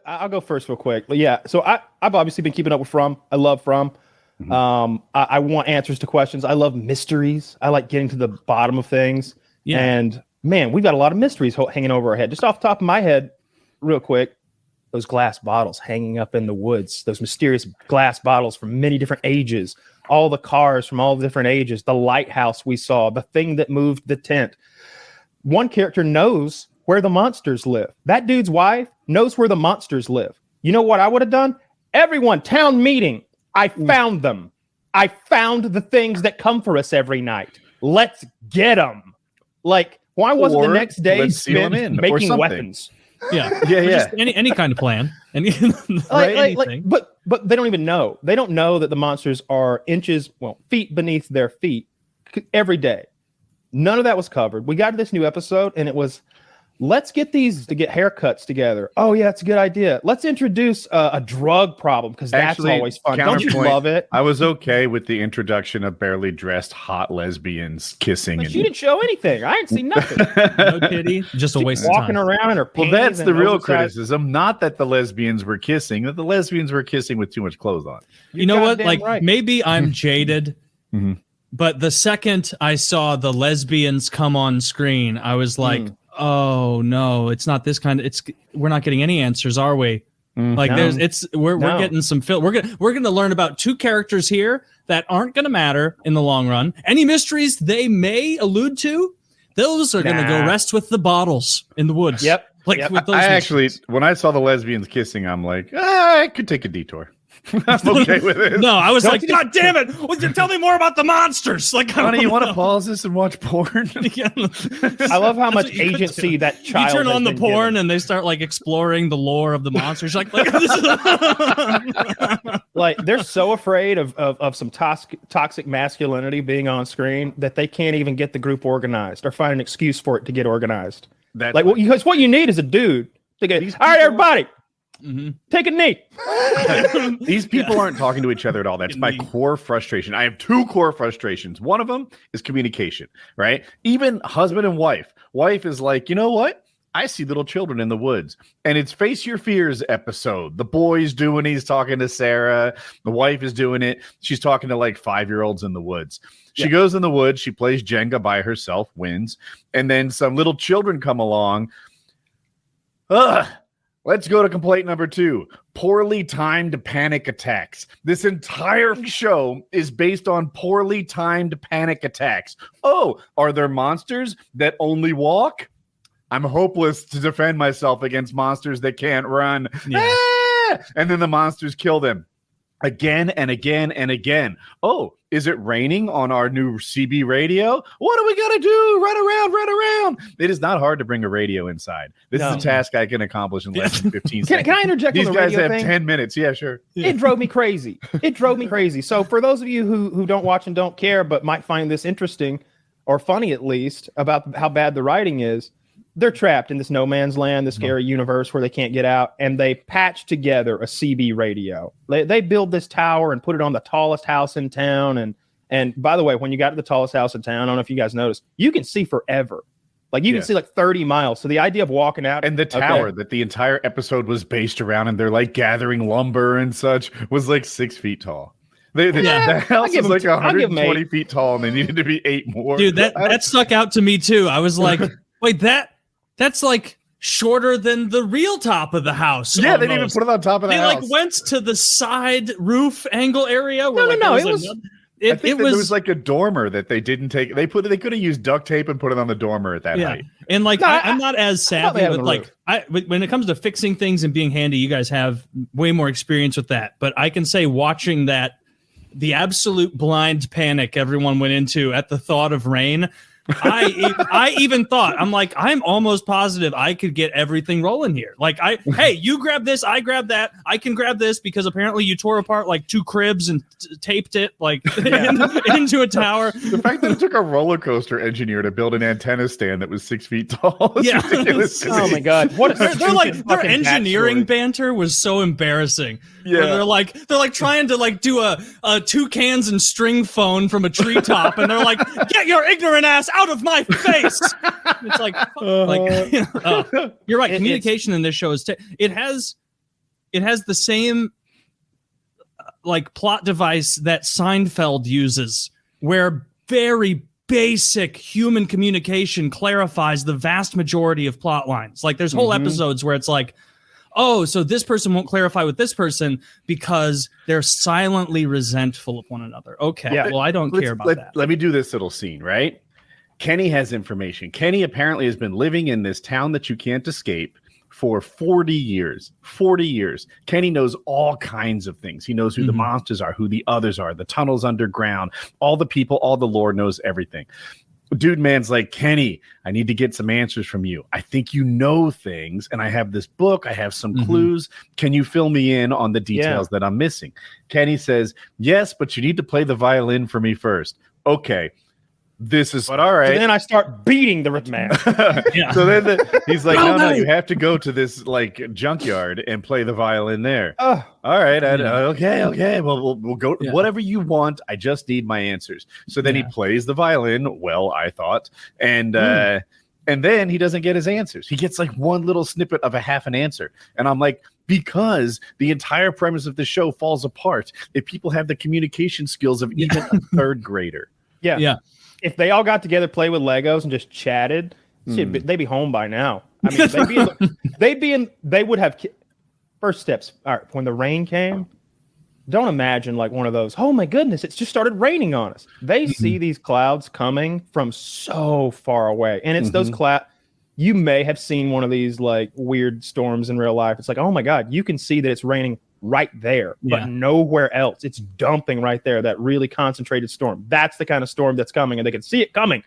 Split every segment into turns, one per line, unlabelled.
I'll go first real quick. But yeah, so I've obviously been keeping up with From. I love From. I want answers to questions. I love mysteries. I like getting to the bottom of things. Yeah. And man, we've got a lot of mysteries hanging over our head. Just off the top of my head, real quick, those glass bottles hanging up in the woods, those mysterious glass bottles from many different ages, all the cars from all the different ages, the lighthouse we saw, the thing that moved the tent. One character knows where the monsters live. That dude's wife knows where the monsters live. You know what I would have done? Everyone, town meeting. I found them. I found the things that come for us every night. Let's get them. Like, why wasn't the next day spent making weapons?
Yeah.
Just
any kind of plan.
But they don't even know. They don't know that the monsters are feet beneath their feet every day. None of that was covered. We got to this new episode, and it was, let's get these to get haircuts together. Oh, yeah, it's a good idea. Let's introduce a drug problem, because that's always fun. Don't you love it?
I was okay with the introduction of barely dressed hot lesbians kissing.
But she didn't show anything. I didn't see nothing.
No titty. Just a waste of time.
Walking around in her panties.
Well, that's the real criticism. Not that the lesbians were kissing, that the lesbians were kissing with too much clothes on.
You know what? Like, maybe I'm jaded. But the second I saw the lesbians come on screen, I was like, oh no, it's not this kind of, we're not getting any answers, are we? Like we're getting some we're gonna learn about two characters here that aren't gonna matter in the long run. Any mysteries they may allude to, those are gonna go rest with the bottles in the woods.
Yep.
With those
I actually, when I saw the lesbians kissing, I'm like, I could take a detour. I'm okay with it.
No, I was like, God damn it! Tell me more about the monsters. Like,
honey, you want to pause this and watch porn?
I love how much agency that child.
You turn on the porn
given.
and they start like exploring the lore of the monsters. Like
they're so afraid of some toxic masculinity being on screen that they can't even get the group organized or find an excuse for it to get organized. Because what you need is a dude to get. All right, everybody. Take a knee.
These people aren't talking to each other at all. That's my core frustration. I have two core frustrations. One of them is communication, right? Even husband and wife. Wife is like, you know what? I see little children in the woods. And it's Face Your Fears episode. The boy's doing it. He's talking to Sarah. The wife is doing it. She's talking to like 5-year-olds in the woods. She goes in the woods. She plays Jenga by herself, wins. And then some little children come along. Let's go to complaint number 2. Poorly timed panic attacks. This entire show is based on poorly timed panic attacks. Oh, are there monsters that only walk? I'm hopeless to defend myself against monsters that can't run. Yeah. And then the monsters kill them again and again and again. Oh, is it raining on our new CB radio? What are we going to do? Run around. It is not hard to bring a radio inside. This is a task I can accomplish in less than 15 seconds.
Can I interject
These
on the
guys
radio
have
thing?
10 minutes. Yeah, sure.
It drove me crazy. So for those of you who don't watch and don't care, but might find this interesting or funny at least about how bad the writing is, they're trapped in this no man's land, this scary universe where they can't get out, and they patch together a CB radio. They build this tower and put it on the tallest house in town. And by the way, when you got to the tallest house in town, I don't know if you guys noticed, you can see forever. Like you can see like 30 miles. So the idea of walking out
and the tower that the entire episode was based around, and they're like gathering lumber and such, was like 6 feet tall. The house is like 120 feet tall, and they needed to be 8 more.
Dude, that stuck out to me too. I was like, wait, that's like shorter than the real top of the house.
Yeah, almost. They didn't even put it on top of the house.
They like went to the side roof angle area. Where
No.
It was like a dormer that they didn't take. They could have used duct tape and put it on the dormer at that height.
And like I'm not as savvy, but like when it comes to fixing things and being handy, you guys have way more experience with that. But I can say watching that, the absolute blind panic everyone went into at the thought of rain. I even thought, I'm like, I'm almost positive I could get everything rolling here. Like, hey, you grab this, I grab that, I can grab this because apparently you tore apart like 2 cribs and taped it like into a tower.
The fact that it took a roller coaster engineer to build an antenna stand that was 6 feet tall.
Yeah.
Oh my God. What
their engineering banter was so embarrassing. Yeah. They're like trying to like do a 2 cans and string phone from a treetop, and they're like, get your ignorant ass out of my face. It's like you're right. Communication in this show is it has it has the same like plot device that Seinfeld uses, where very basic human communication clarifies the vast majority of plot lines. Like there's whole episodes where it's like, oh, so this person won't clarify with this person because they're silently resentful of one another. Okay, well, I don't care about that.
Let me do this little scene, right? Kenny has information. Kenny apparently has been living in this town that you can't escape for 40 years. 40 years. Kenny knows all kinds of things. He knows who the monsters are, who the others are, the tunnels underground, all the people, all the lore, knows everything. Dude man's like, Kenny, I need to get some answers from you. I think you know things, and I have this book. I have some clues. Can you fill me in on the details that I'm missing? Kenny says, yes, but you need to play the violin for me first. Okay. This is all right.
So then I start beating the rich man.
So then he's like, no, you have to go to this like junkyard and play the violin there. All right. Okay. Well, we'll go whatever you want. I just need my answers. So then he plays the violin. Well, I thought, and then he doesn't get his answers. He gets like one little snippet of a half an answer. And I'm like, because the entire premise of the show falls apart if people have the communication skills of even a third grader.
Yeah. If they all got together, play with Legos, and just chatted, shit, they'd be home by now. I mean, they would have first steps. All right, when the rain came, don't imagine like one of those, oh my goodness, it's just started raining on us. They see these clouds coming from so far away. And it's those clouds. You may have seen one of these like weird storms in real life. It's like, oh my God, you can see that it's raining right there, but nowhere else. It's dumping right there, that really concentrated storm. That's the kind of storm that's coming, and they can see it coming.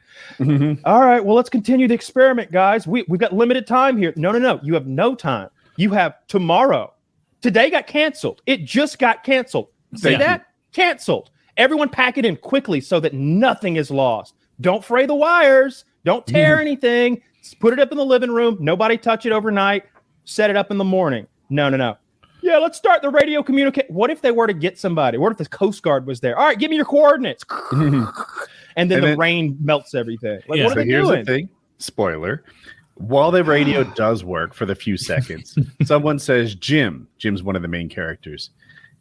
All right, well, let's continue the experiment, guys. We've got limited time here. No. You have no time. You have tomorrow. Today got canceled. It just got canceled. See that? Canceled. Everyone pack it in quickly so that nothing is lost. Don't fray the wires. Don't tear anything. Put it up in the living room. Nobody touch it overnight. Set it up in the morning. No. Yeah, let's start the radio communicate. What if they were to get somebody? What if the Coast Guard was there? All right, give me your coordinates. And then the rain melts everything. Like, what are they
here's
doing?
The thing. Spoiler. While the radio does work for the few seconds, someone says, Jim's one of the main characters,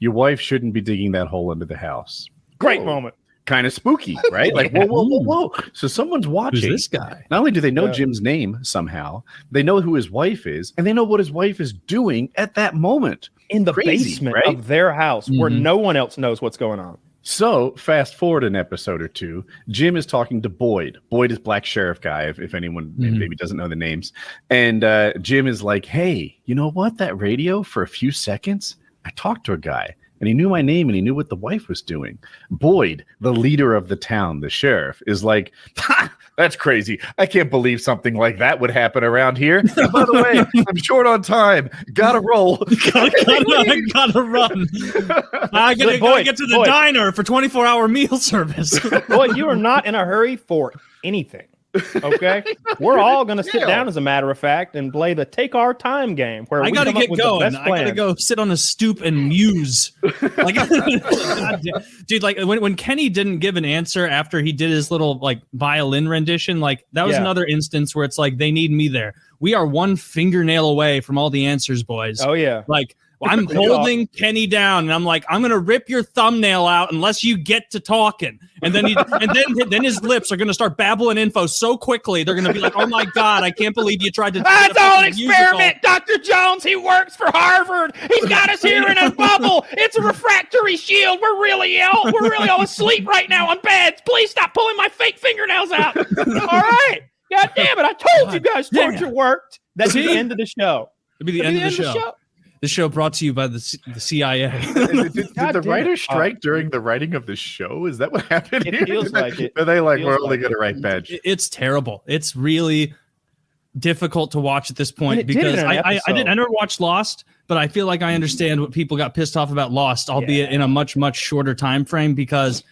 your wife shouldn't be digging that hole under the house.
Great moment.
Kind of spooky, right? Like, whoa. So someone's watching.
Who's this guy?
Not only do they know Jim's name somehow, they know who his wife is, and they know what his wife is doing at that moment.
In the basement of their house where no one else knows what's going on.
So fast forward an episode or two, Jim is talking to Boyd. Boyd is Black Sheriff guy, if anyone maybe doesn't know the names. And Jim is like, hey, you know what? That radio, for a few seconds, I talked to a guy. And he knew my name and he knew what the wife was doing. Boyd, the leader of the town, the sheriff, is like, ha, that's crazy. I can't believe something like that would happen around here. And by the way, I'm short on time. Gotta roll.
gotta run. I gotta get to the diner for 24-hour meal service.
Boy, you are not in a hurry for anything. Okay, we're all going to sit down, as a matter of fact, and play the take our time game. Where
I got to get going. I got to go sit on a stoop and muse. Like, dude, like when Kenny didn't give an answer after he did his little like violin rendition, like that was another instance where it's like they need me there. We are one fingernail away from all the answers, boys.
Oh yeah,
like. I'm holding Kenny down, and I'm like, I'm gonna rip your thumbnail out unless you get to talking. And then then his lips are gonna start babbling info so quickly they're gonna be like, oh my God, I can't believe you tried to.
That's all an experiment, Dr. Jones. He works for Harvard. He's got us here in a bubble. It's a refractory shield. We're really ill. We're really all asleep right now on beds. Please stop pulling my fake fingernails out. All right. God damn it! I told you guys torture worked. That's the end of the show.
It'll be the end of the show. This show brought to you by the CIA.
Did the writers strike during the writing of the show? Is that what happened?
It feels like it.
Are they like, we're only going to write bad shit?
It's terrible. It's really difficult to watch at this point because I never watched Lost, but I feel like I understand what people got pissed off about Lost, albeit in a much, much shorter time frame, because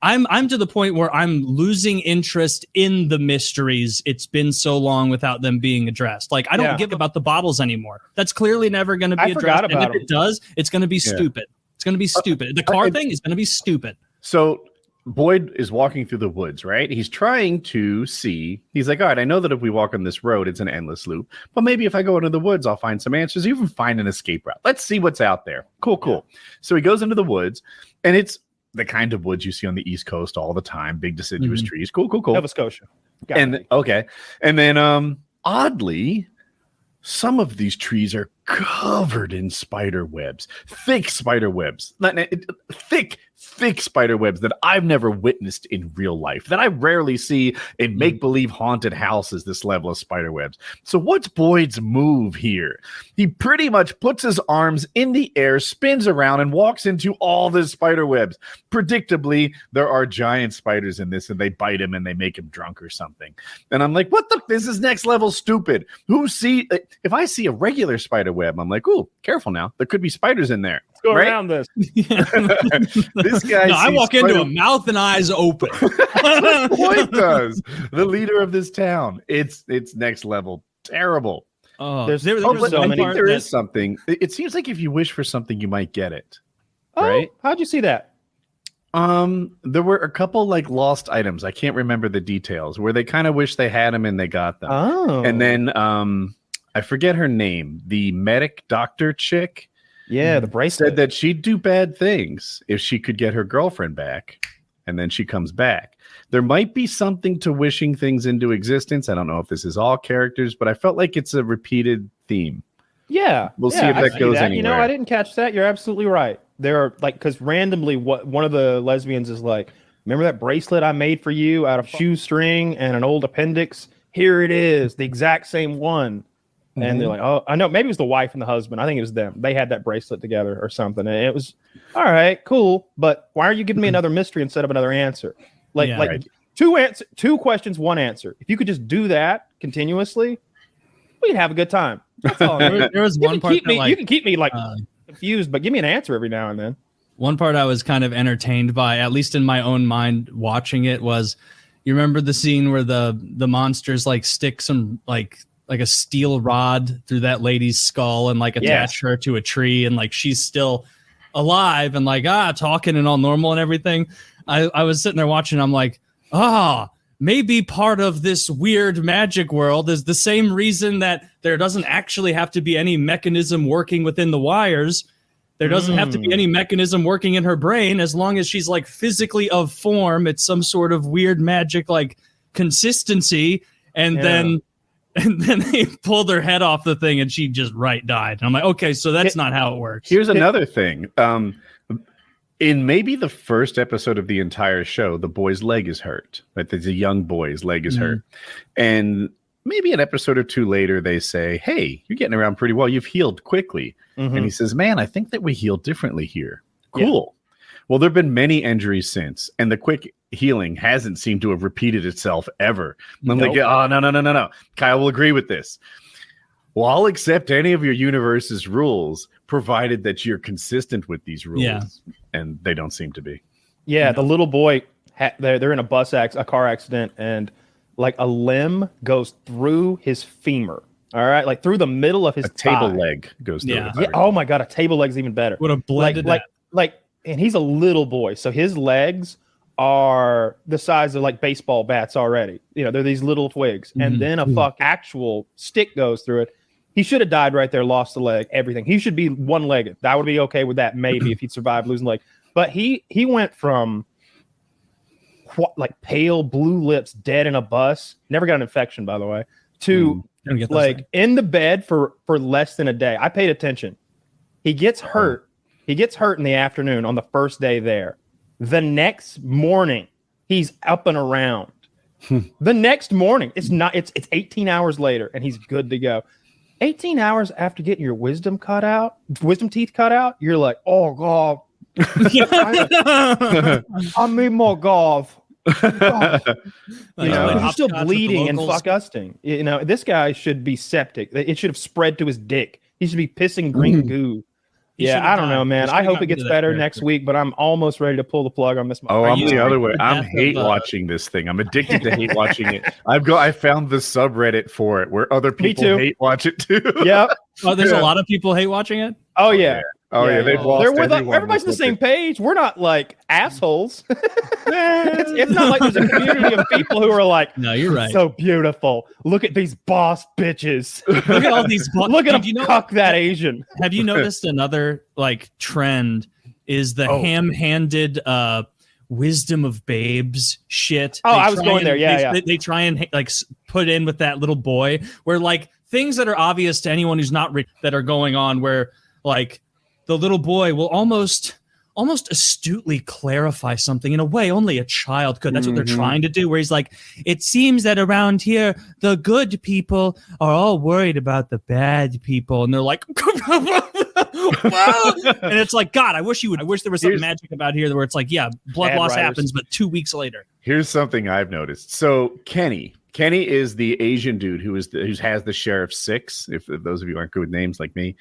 I'm to the point where I'm losing interest in the mysteries. It's been so long without them being addressed. Like, I don't give about the bottles anymore. That's clearly never going to be addressed. And if it does, it's going to be stupid. It's going to be stupid. The car thing is going to be stupid.
So Boyd is walking through the woods, right? He's trying to see. He's like, all right, I know that if we walk on this road, it's an endless loop. But maybe if I go into the woods, I'll find some answers, even find an escape route. Let's see what's out there. Cool. So he goes into the woods, and it's the kind of woods you see on the East Coast all the time. Big deciduous trees. Cool.
Nova Scotia.
Okay. And then oddly, some of these trees are covered in spider webs, thick spider webs, thick spider webs that I've never witnessed in real life, that I rarely see in make-believe haunted houses, this level of spider webs. So what's Boyd's move here? He pretty much puts his arms in the air, spins around, and walks into all the spider webs. Predictably, there are giant spiders in this, and they bite him and they make him drunk or something. And I'm like, what the? This is next level stupid. If I see a regular spider web, I'm like, ooh, careful now. There could be spiders in there.
Let's go around this.
This guy.
No, I walk into a mouth and eyes open.
Boyd does. The leader of this town. It's next level. Terrible.
Oh,
I think there is something. It seems like if you wish for something, you might get it. Right?
How'd you see that?
There were a couple like lost items. I can't remember the details where they kind of wish they had them and they got them.
Oh.
And then I forget her name. The medic doctor chick.
Yeah, the bracelet
said that she'd do bad things if she could get her girlfriend back, and then she comes back. There might be something to wishing things into existence. I don't know if this is all characters, but I felt like it's a repeated theme.
Yeah,
we'll see if that goes anywhere.
You know, I didn't catch that. You're absolutely right. There are because randomly, one of the lesbians is like, "Remember that bracelet I made for you out of shoestring and an old appendix? Here it is, the exact same one." And they're like, oh, I know. Maybe it was the wife and the husband. I think it was them. They had that bracelet together or something. And it was, all right, cool. But why are you giving me another mystery instead of another answer? Two questions, one answer. If you could just do that continuously, we'd have a good time. That's all.
There was one part
you can keep me confused, but give me an answer every now and then.
One part I was kind of entertained by, at least in my own mind watching it, was you remember the scene where the monsters like stick some like a steel rod through that lady's skull and like attach her to a tree, and like she's still alive and like talking and all normal and everything. I was sitting there watching. I'm like, maybe part of this weird magic world is the same reason that there doesn't actually have to be any mechanism working within the wires. There doesn't have to be any mechanism working in her brain as long as she's like physically of form. It's some sort of weird magic like consistency, and then they pulled her head off the thing and she just died. And I'm like, okay, so that's not how it works.
Here's another thing. In maybe the first episode of the entire show, the boy's leg is hurt. Right? There's a young boy's leg is hurt. And maybe an episode or two later, they say, hey, you're getting around pretty well. You've healed quickly. And he says, man, I think that we heal differently here. Cool. Yeah. Well, there have been many injuries since, and the quick healing hasn't seemed to have repeated itself ever. And I'm like, oh, no. Kyle will agree with this. Well, I'll accept any of your universe's rules, provided that you're consistent with these rules. Yeah. And they don't seem to be.
Yeah, the little boy, they're in a car accident, and like a limb goes through his femur. All right, like through the middle of his
table leg goes through.
Yeah. Oh my god, a table leg's even better.
Would have blended
like, and he's a little boy, so his legs are the size of like baseball bats already. You know, they're these little twigs, and then a actual stick goes through it. He should have died right there, lost the leg, everything. He should be one-legged. I would be okay with that maybe if he'd survived losing the leg. But he went from like pale blue lips, dead in a bus, never got an infection by the way, to like in the bed for less than a day. I paid attention. He gets hurt. He gets hurt in the afternoon on the first day there. The next morning, he's up and around. The next morning, it's 18 hours later, and he's good to go. 18 hours after getting your wisdom teeth cut out, you're like, oh god, I need more golf. You know, you're still bleeding and disgusting. You know, this guy should be septic. It should have spread to his dick. He should be pissing green goo. Yeah, I don't know, man. I hope it gets better next week, but I'm almost ready to pull the plug on this.
Oh, I'm the other way. I'm hate watching this thing. I'm addicted to hate watching it. I found the subreddit for it where other people hate watch it too.
Yep.
Oh, there's a lot of people hate watching it?
Oh, yeah.
Oh yeah, they've lost.
They're with everybody's on the same page. We're not like assholes. it's not like there's a community of people who are like,
no, you're right.
So beautiful. Look at these boss bitches.
Look at all these.
Look at them cuck that Asian.
Have you noticed another like trend? Is the ham-handed wisdom of babes shit?
Oh, I was going there. Yeah,
They try and like put in with that little boy where like things that are obvious to anyone who's not that are going on where like. The little boy will almost astutely clarify something in a way only a child could. That's what they're trying to do. Where he's like, it seems that around here, the good people are all worried about the bad people. And they're like, and it's like, God, I wish there was some magic about here where it's like, yeah, blood loss happens, but 2 weeks later. Here's
something I've noticed. So Kenny is the Asian dude who has the Sheriff 6. If those of you aren't good with names like me,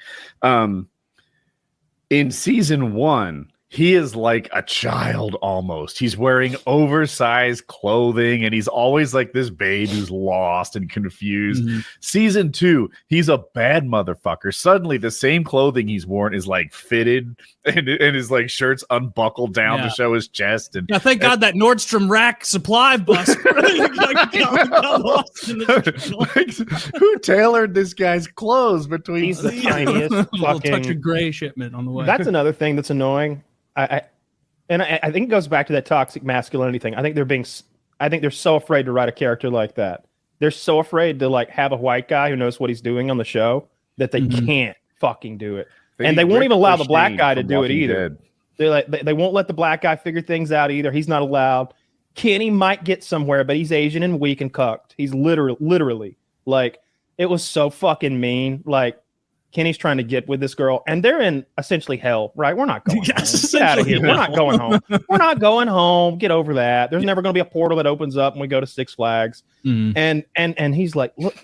in season 1, he is like a child almost. He's wearing oversized clothing and he's always like this babe who's lost and confused. Season 2, he's a bad motherfucker. Suddenly the same clothing he's worn is like fitted and his like shirt's unbuckled down to show his chest. And
thank God that Nordstrom rack supply bus got lost in the
who tailored this guy's clothes between
he's the tiniest
little touch of gray shipment on the way.
That's another thing that's annoying. I think it goes back to that toxic masculinity thing. I think they're so afraid to write a character like that. They're so afraid to like have a white guy who knows what he's doing on the show that they can't fucking do it. And they won't even allow the black guy to do it either. They're like they won't let the black guy figure things out either. He's not allowed. Kenny might get somewhere, but he's Asian and weak and cucked. He's literally like it was so fucking mean. Like Kenny's trying to get with this girl, and they're in essentially hell, right? We're not going home. Get out of here. We're not going home. We're not going home. Get over that. There's never going to be a portal that opens up and we go to Six Flags. And he's like, look,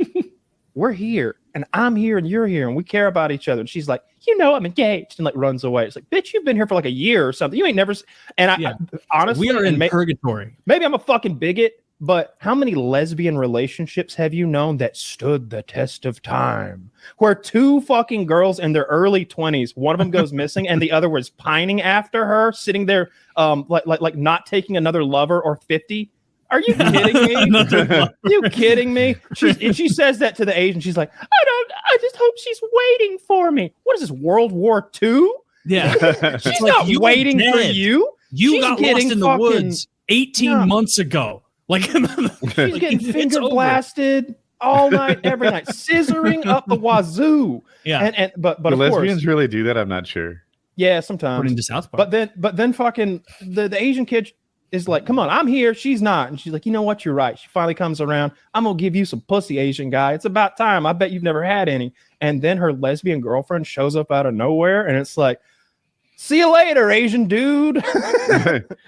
we're here, and I'm here, and you're here, and we care about each other. And she's like, I'm engaged, and like runs away. It's like, bitch, you've been here for like a year or something. You ain't never. And I honestly,
we are in purgatory.
Maybe I'm a fucking bigot. But how many lesbian relationships have you known that stood the test of time? Where two fucking girls in their early 20s, one of them goes missing and the other was pining after her, sitting there like not taking another lover or 50. Are you kidding me? You kidding me? She says that to the Asian. She's like, I just hope she's waiting for me. What is this, World War II?
Yeah.
She's not waiting for you.
You got lost in the woods 18 months ago. Like
she's getting finger blasted all night, every night, scissoring up the wazoo.
Yeah,
but
do
of
lesbians
course,
really do that? I'm not sure.
Yeah, sometimes.
According to South Park.
But then fucking the Asian kid is like, come on, I'm here. She's not, and she's like, you know what? You're right. She finally comes around. I'm gonna give you some pussy, Asian guy. It's about time. I bet you've never had any. And then her lesbian girlfriend shows up out of nowhere, and it's like, see you later, Asian dude.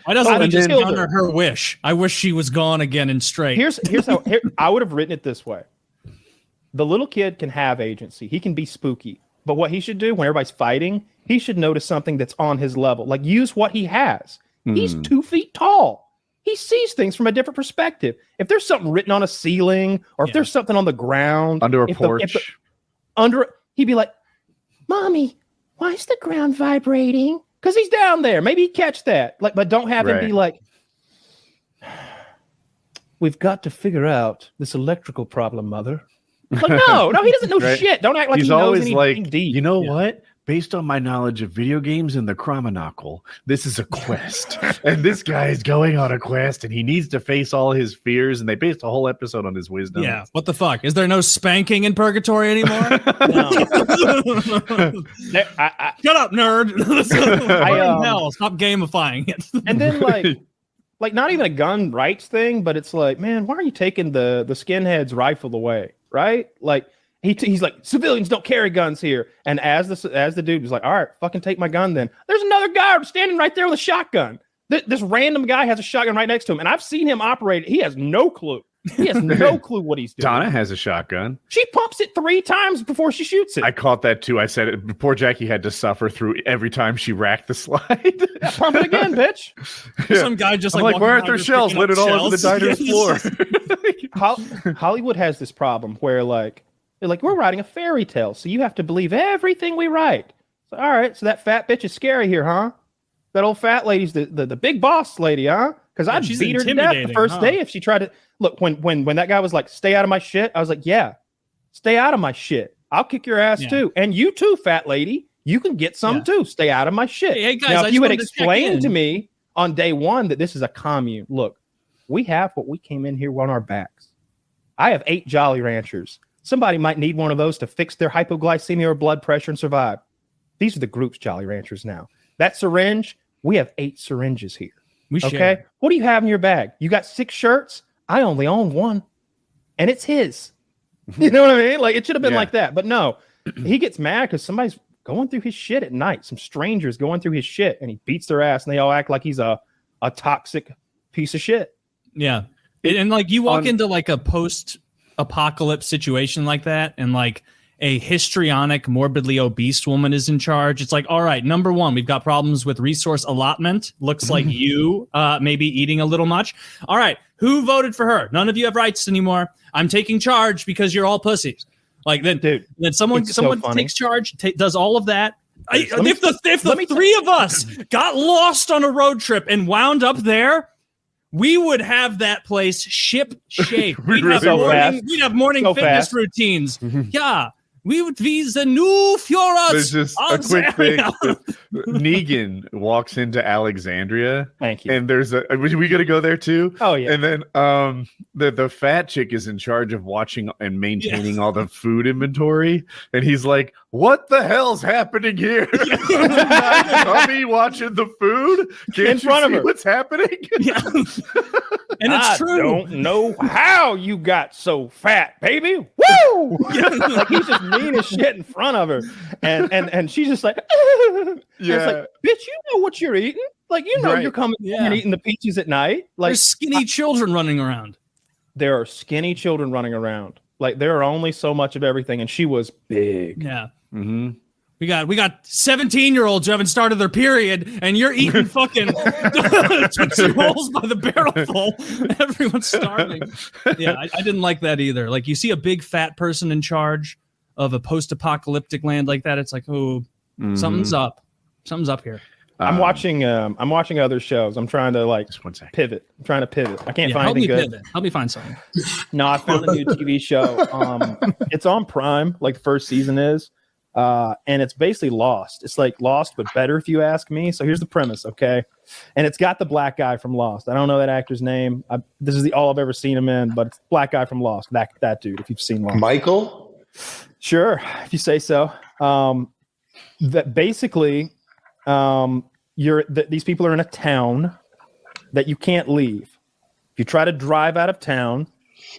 Why doesn't it just honor her wish? I wish she was gone again and straight.
Here's how I would have written it this way. The little kid can have agency. He can be spooky. But what he should do when everybody's fighting, he should notice something that's on his level. Like use what he has. He's 2 feet tall. He sees things from a different perspective. If there's something written on a ceiling or if there's something on the ground.
Under a porch.
He'd be like, Mommy, why is the ground vibrating? Because he's down there. Maybe he'd catch that. Like, but don't have him be like, we've got to figure out this electrical problem, Mother. Like, no, he doesn't know shit. Don't act like
he's
he knows
always
anything
like,
deep.
You know what? Based on my knowledge of video games and the Chromonocle, this is a quest. And this guy is going on a quest and he needs to face all his fears. And they based a whole episode on his wisdom.
Yeah. What the fuck? Is there no spanking in purgatory anymore?
No.
Shut up, nerd. Hell, stop gamifying it.
And then like not even a gun rights thing, but it's like, man, why are you taking the skinhead's rifle away? Right? Like, he's like, civilians don't carry guns here. And as the dude was like, all right, fucking take my gun then. There's another guy standing right there with a shotgun. This random guy has a shotgun right next to him. And I've seen him operate it. He has no clue. He has no clue what he's doing.
Donna has a shotgun.
She pumps it 3 times before she shoots it.
I caught that too. I said it. Poor Jackie had to suffer through every time she racked the slide.
Pump it again, bitch.
Yeah. Some guy just
like why aren't there shells lit it all over the diner's floor?
Hollywood has this problem where like, they're like, we're writing a fairy tale, so you have to believe everything we write. So, all right, so that fat bitch is scary here, huh? That old fat lady's the big boss lady, huh? Because I'd beat her to death the first day if she tried to look. When that guy was like, "Stay out of my shit," I was like, "Yeah, stay out of my shit. I'll kick your ass too, and you too, fat lady. You can get some too. Stay out of my shit."
Hey guys,
now, if you had explained to me on day one that this is a commune, look, we have what we came in here on our backs. I have 8 Jolly Ranchers. Somebody might need one of those to fix their hypoglycemia or blood pressure and survive. These are the group's Jolly Ranchers now. That syringe, we have 8 syringes here.
We share.
Okay. What do you have in your bag? You got 6 shirts? I only own 1. And it's his. You know what I mean? Like it should have been like that. But no, he gets mad because somebody's going through his shit at night. Some strangers going through his shit and he beats their ass and they all act like he's a toxic piece of shit.
Yeah. And like you walk into like a post-apocalypse situation like that and like a histrionic, morbidly obese woman is in charge. It's like, all right, number one, we've got problems with resource allotment. Looks like you may be eating a little much. All right, who voted for her? None of you have rights anymore. I'm taking charge because you're all pussies. Like then, dude, then someone takes charge, does all of that. If the 3 of us got lost on a road trip and wound up there, we would have that place ship shape. We'd have morning fitness routines. Yeah. We would be the new Führers.
There's just a quick thing. Negan walks into Alexandria.
Thank you.
And there's we got to go there too.
Oh yeah.
And then the fat chick is in charge of watching and maintaining all the food inventory. And he's like, "What the hell's happening here? Me watching the food Can't in front of her. What's happening?"
Yeah. And it's true.
I don't know how you got so fat, baby. Woo! Like he's just mean as shit in front of her, and she's just like, it's like, bitch, you know what you're eating. Like you know you're coming and eating the peaches at night. Like
there's skinny children running around.
There are skinny children running around. Like there are only so much of everything, and she was big.
Yeah.
Mm-hmm.
We got 17-year-olds who haven't started their period, and you're eating fucking Tootsie Rolls by the barrel full. Everyone's starving. Yeah, I didn't like that either. Like you see a big fat person in charge of a post-apocalyptic land like that, it's like, oh, something's up. Something's up here.
I'm watching other shows. I'm trying to pivot. I'm trying to pivot. I can't find anything good.
Help me find something.
No, I found a new TV show. It's on Prime, like the first season is. And it's basically Lost. It's like Lost, but better if you ask me. So here's the premise, okay? And it's got the black guy from Lost. I don't know that actor's name. This is all I've ever seen him in, but it's the black guy from Lost. That dude, if you've seen Lost.
Michael?
Sure, if you say so. That basically, these people are in a town that you can't leave. If you try to drive out of town,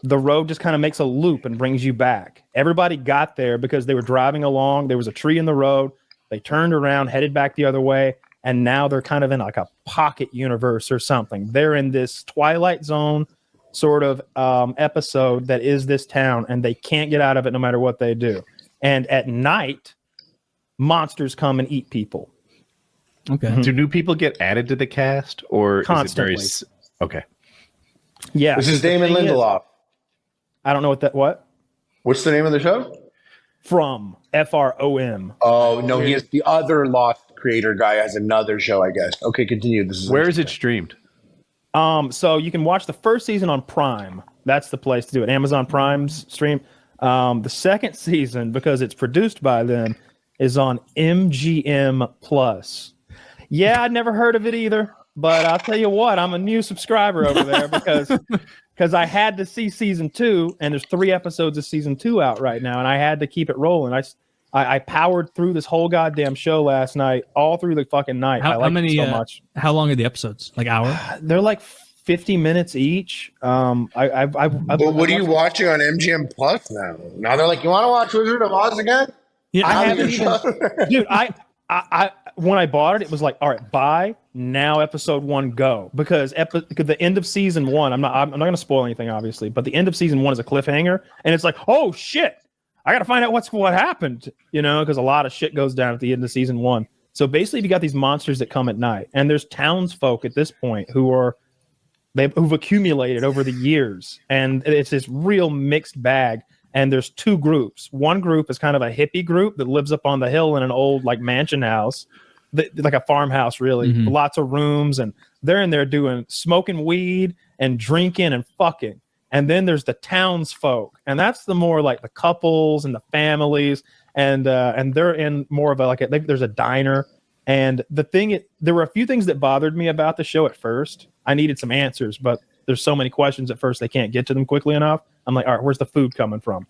the road just kind of makes a loop and brings you back. Everybody got there because they were driving along. There was a tree in the road. They turned around, headed back the other way, and now they're kind of in like a pocket universe or something. They're in this Twilight Zone sort of episode that is this town, and they can't get out of it no matter what they do. And at night, monsters come and eat people.
Okay.
Mm-hmm. Do new people get added to the cast, or
constantly?
Is it very... Okay.
Yeah.
This is Damon Lindelof.
I don't know what.
What's the name of the show?
From FROM.
Oh no, he is the other Lost creator guy has another show, I guess. Okay, continue.
Where is it streamed?
So you can watch the first season on Prime. That's the place to do it. Amazon Prime's stream. The second season, because it's produced by them, is on MGM Plus. Yeah, I'd never heard of it either, but I'll tell you what, I'm a new subscriber over there because I had to see season 2, and there's 3 episodes of season 2 out right now, and I had to keep it rolling. I powered through this whole goddamn show last night, all through the fucking night. I liked it so much.
How long are the episodes? Like hour?
They're like 50 minutes each.
But what are you watching on MGM Plus now? Now they're like, you want to watch Wizard of Oz again?
Yeah, I haven't even, dude. I when I bought it, it was like, all right, buy now, episode 1, go, because the end of season 1. I'm not going to spoil anything, obviously, but the end of season 1 is a cliffhanger, and it's like, oh shit, I got to find out what happened, because a lot of shit goes down at the end of season 1. So basically, you got these monsters that come at night, and there's townsfolk at this point who've accumulated over the years, and it's this real mixed bag. and there's two groups. One group is kind of a hippie group that lives up on the hill in an old like mansion house, like a farmhouse, really, lots of rooms, and they're in there doing smoking weed and drinking and fucking. And then there's the townsfolk, and that's the more like the couples and the families, and they're in more of a there's a diner. And there were a few things that bothered me about the show at first. I needed some answers, but there's so many questions at first they can't get to them quickly enough. I'm like, all right, where's the food coming from?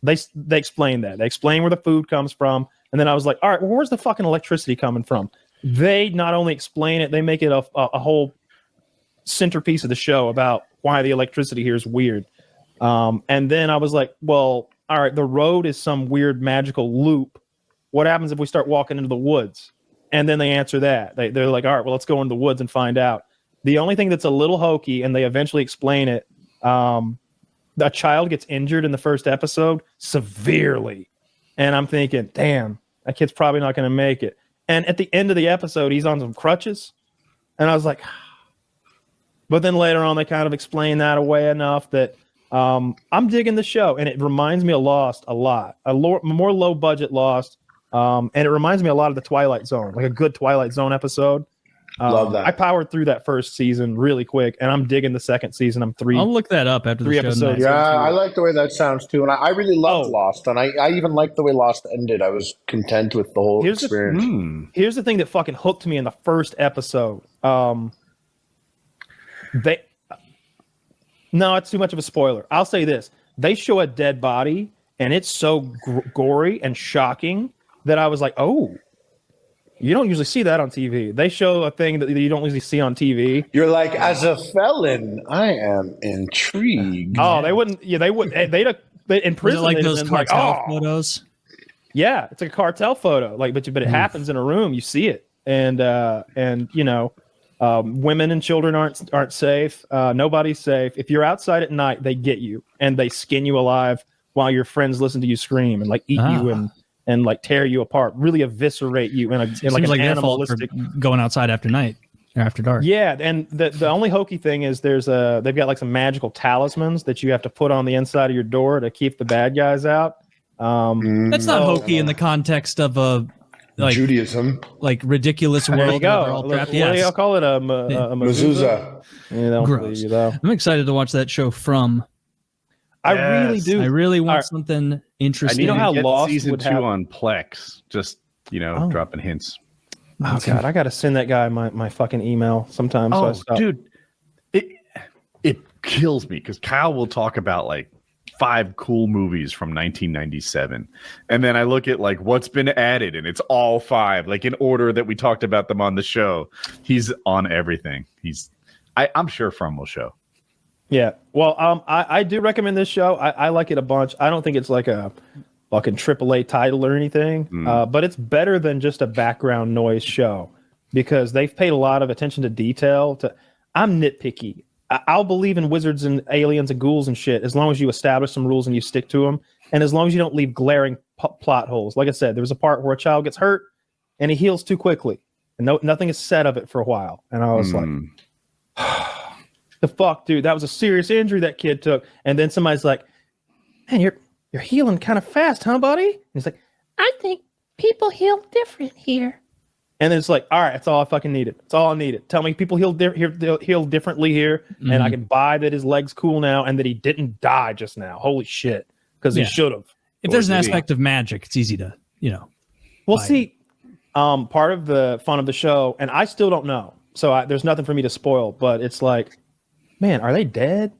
They explain that. They explain where the food comes from, and then I was like, all right, well, where's the fucking electricity coming from? They not only explain it, they make it a whole centerpiece of the show about why the electricity here is weird. And then I was like, well, all right, the road is some weird magical loop. What happens if we start walking into the woods? And then they answer that. They're like, all right, well, let's go into the woods and find out. The only thing that's a little hokey, and they eventually explain it, a child gets injured in the first episode severely. And I'm thinking, damn, that kid's probably not going to make it. And at the end of the episode, he's on some crutches. And I was like, but then later on, they kind of explain that away enough that I'm digging the show. And it reminds me of Lost a lot. More low-budget Lost. And it reminds me a lot of the Twilight Zone, like a good Twilight Zone episode.
Love that.
I powered through that first season really quick, and I'm digging the second season.
I'll look that up after the show.
Episodes.
Yeah, I like the way that sounds too, and I really loved Lost, and I even liked the way Lost ended. I was content with the whole experience.
Here's the thing that fucking hooked me in the first episode. No, it's too much of a spoiler. I'll say this: they show a dead body, and it's so gory and shocking that I was like, oh. You don't usually see that on TV. They show a thing that you don't usually see on TV.
You're like, as a felon, I am intrigued.
Oh, they wouldn't. Yeah, they wouldn't. They in prison.
Like those cartel photos.
Yeah, it's like a cartel photo. Like, but it happens in a room. You see it, and women and children aren't safe. Nobody's safe. If you're outside at night, they get you and they skin you alive while your friends listen to you scream and like eat you and like tear you apart, really eviscerate you in like an animalistic
going outside after night or after dark.
Yeah, and the only hokey thing is they've got like some magical talismans that you have to put on the inside of your door to keep the bad guys out.
That's not hokey in the context of a like
Judaism,
like ridiculous world.
There you go. Yes. I'll call it a mezuzah.
Gross. I'm excited to watch that show From.
I really do.
I really want something interesting.
I need
how
to get
Lost
season
would
2
have...
on Plex. Just dropping hints.
Oh God, I gotta send that guy my fucking email sometime.
Oh, dude, it kills me because Kyle will talk about like 5 cool movies from 1997, and then I look at like what's been added, and it's all 5, like in order that we talked about them on the show. He's on everything. I'm sure From will show.
Yeah, well, I do recommend this show. I like it a bunch. I don't think it's like a fucking AAA title or anything, but it's better than just a background noise show because they've paid a lot of attention to detail. I'm nitpicky. I'll believe in wizards and aliens and ghouls and shit as long as you establish some rules and you stick to them, and as long as you don't leave glaring plot holes. Like I said, there was a part where a child gets hurt and he heals too quickly, and nothing is said of it for a while, and I was like. The fuck, dude, that was a serious injury that kid took. And then somebody's like, man, you're healing kind of fast, huh, buddy? And he's like, I think people heal different here. And then it's like, all right, that's all I fucking needed. That's all I needed. Tell me people heal differently here, and I can buy that his leg's cool now and that he didn't die just now. Holy shit, because he should have.
If there's an aspect of magic, it's easy to,
Well, see, part of the fun of the show, and I still don't know, so there's nothing for me to spoil, but it's like, man, are they dead?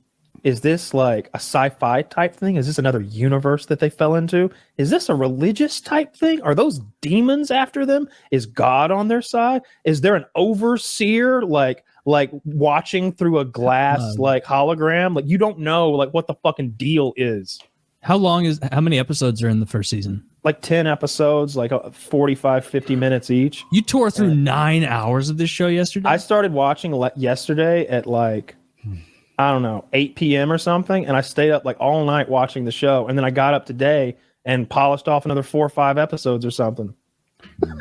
Is this like a sci-fi type thing? Is this another universe that they fell into? Is this a religious type thing? Are those demons after them? Is God on their side? Is there an overseer like watching through a glass like hologram? Like you don't know like what the fucking deal is.
How many episodes are in the first season?
Like 10 episodes, like 45, 50 minutes each.
You tore through 9 hours of this show yesterday?
I started watching yesterday at like I don't know, 8 p.m. or something. And I stayed up like all night watching the show. And then I got up today and polished off another 4 or 5 episodes or something.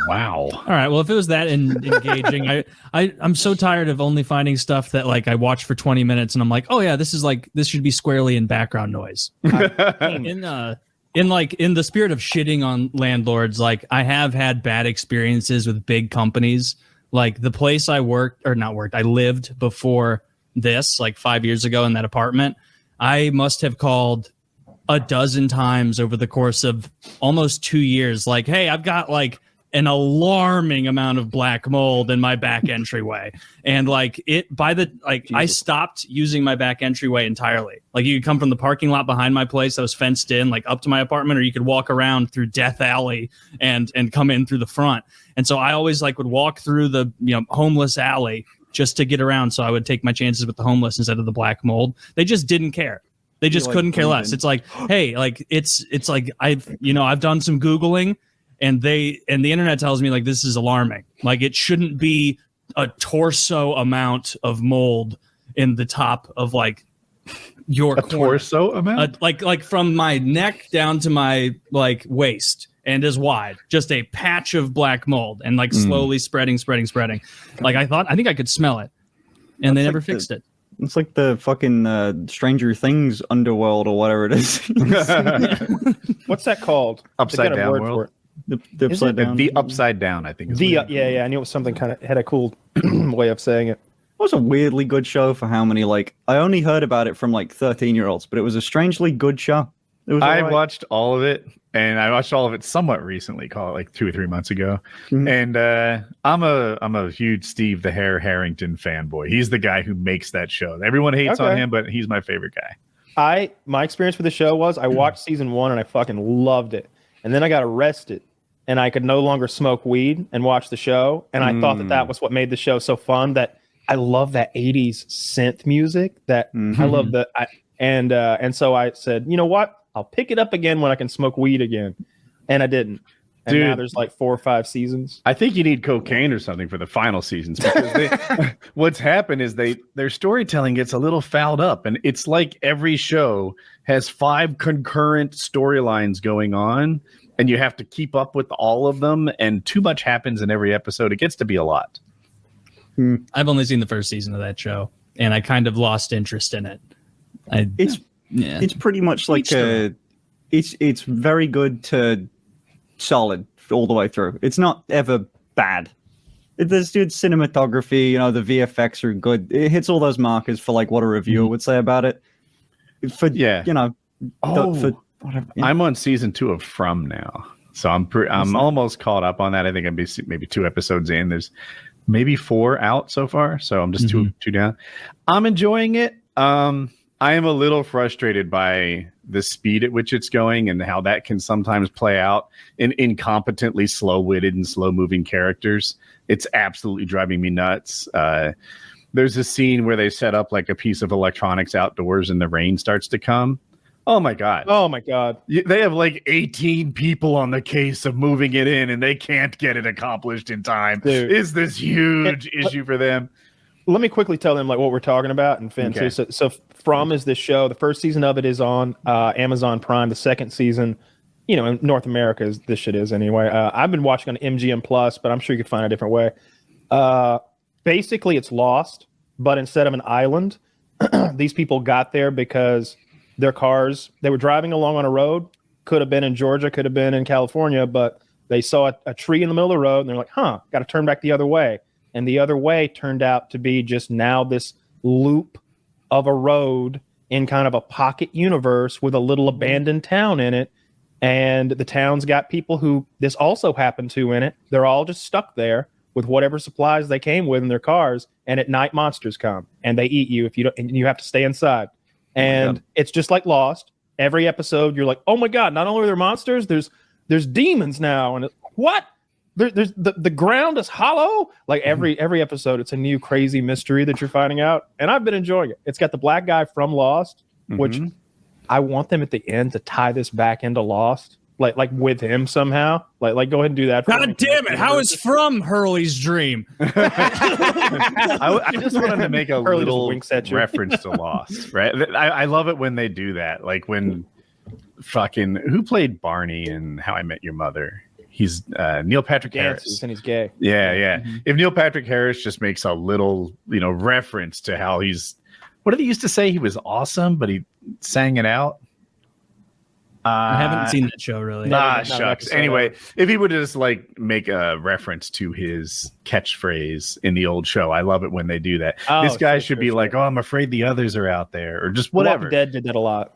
Wow.
All right. Well, if it was that engaging, I'm so tired of only finding stuff that like I watch for 20 minutes and I'm like, oh yeah, this should be squarely in background noise. In the spirit of shitting on landlords, like I have had bad experiences with big companies. Like the place I lived before this, like 5 years ago in that apartment, I must have called a dozen times over the course of almost 2 years. Like, hey, I've got like an alarming amount of black mold in my back entryway. And like I stopped using my back entryway entirely. Like you could come from the parking lot behind my place that was fenced in, like up to my apartment, or you could walk around through Death Alley and come in through the front. And so I always like would walk through the, homeless alley just to get around. So I would take my chances with the homeless instead of the black mold. They just didn't care. They just couldn't care less. It's like, hey, like it's like I've done some Googling. And the internet tells me like this is alarming. Like it shouldn't be a torso amount of mold in the top of like your
torso amount,
like from my neck down to my like waist and as wide, just a patch of black mold and like slowly spreading. Like I think I could smell it, and they never fixed it.
It's like the fucking Stranger Things underworld or whatever it is.
What's that called?
Upside down world.
The upside down.
The upside down, I think. Is
yeah. I knew it was something kind of had a cool way of saying it.
It was a weirdly good show for how many, like, I only heard about it from like 13-year-olds, but it was a strangely good show. It was
watched all of it, and I watched all of it somewhat recently, call it like 2 or 3 months ago. Mm-hmm. And I'm a huge Steve the Hare Harrington fanboy. He's the guy who makes that show. Everyone hates on him, but he's my favorite guy.
My experience with the show was I watched season 1 and I fucking loved it. And then I got arrested and I could no longer smoke weed and watch the show. And I thought that was what made the show so fun, that I love that 80s synth music that I love and so I said, you know what? I'll pick it up again when I can smoke weed again. And I didn't. And now there's like 4 or 5 seasons.
I think you need cocaine or something for the final seasons, because what's happened is their storytelling gets a little fouled up, and it's like every show has 5 concurrent storylines going on, and you have to keep up with all of them, and too much happens in every episode. It gets to be a lot.
I've only seen the first season of that show, and I kind of lost interest in it. It's
pretty much like it's very good to solid all the way through. It's not ever bad. There's good cinematography, the VFX are good. It hits all those markers for like what a reviewer would say about it.
I'm on season 2 of From now, so I'm almost caught up on that. I think I'm maybe 2 episodes in. There's maybe 4 out so far, so I'm just two down. I'm enjoying it. I am a little frustrated by the speed at which it's going and how that can sometimes play out in incompetently slow-witted and slow-moving characters. It's absolutely driving me nuts. There's a scene where they set up like a piece of electronics outdoors and the rain starts to come. Oh my God. They have like 18 people on the case of moving it in and they can't get it accomplished in time. Dude. Is this huge issue for them?
Let me quickly tell them like what we're talking about and Finn too. So From is this show. The first season of it is on Amazon Prime. The second season, in North America, this shit is anyway. I've been watching on MGM Plus, but I'm sure you could find a different way. Basically, it's Lost, but instead of an island, these people got there because their cars, they were driving along on a road, could have been in Georgia, could have been in California, but they saw a tree in the middle of the road and they're like, got to turn back the other way. And the other way turned out to be just now this loop of a road in kind of a pocket universe with a little abandoned town in it. And the town's got people who this also happened to in it. They're all just stuck there with whatever supplies they came with in their cars. And at night, monsters come and they eat you if you don't, and you have to stay inside. And it's just like Lost. Every episode, you're like, oh my God, not only are there monsters, there's demons now. And what? There's the ground is hollow. Like every episode, it's a new crazy mystery that you're finding out, and I've been enjoying it. It's got the black guy from Lost, which I want them at the end to tie this back into Lost, like with him somehow. Like go ahead and do that.
God damn it! How is From Hurley's dream?
I just wanted to make a little reference to Lost, right? I love it when they do that. Like when fucking who played Barney in How I Met Your Mother. He's Neil Patrick Harris,
and he's gay.
Yeah. Mm-hmm. If Neil Patrick Harris just makes a little, reference to how he's, what did he used to say? He was awesome, but he sang it out.
I haven't seen that show really.
Shucks. Anyway, if he would just like make a reference to his catchphrase in the old show, I love it when they do that. This guy should be like, "Oh, I'm afraid the others are out there," or just whatever.
Walking Dead did that a lot.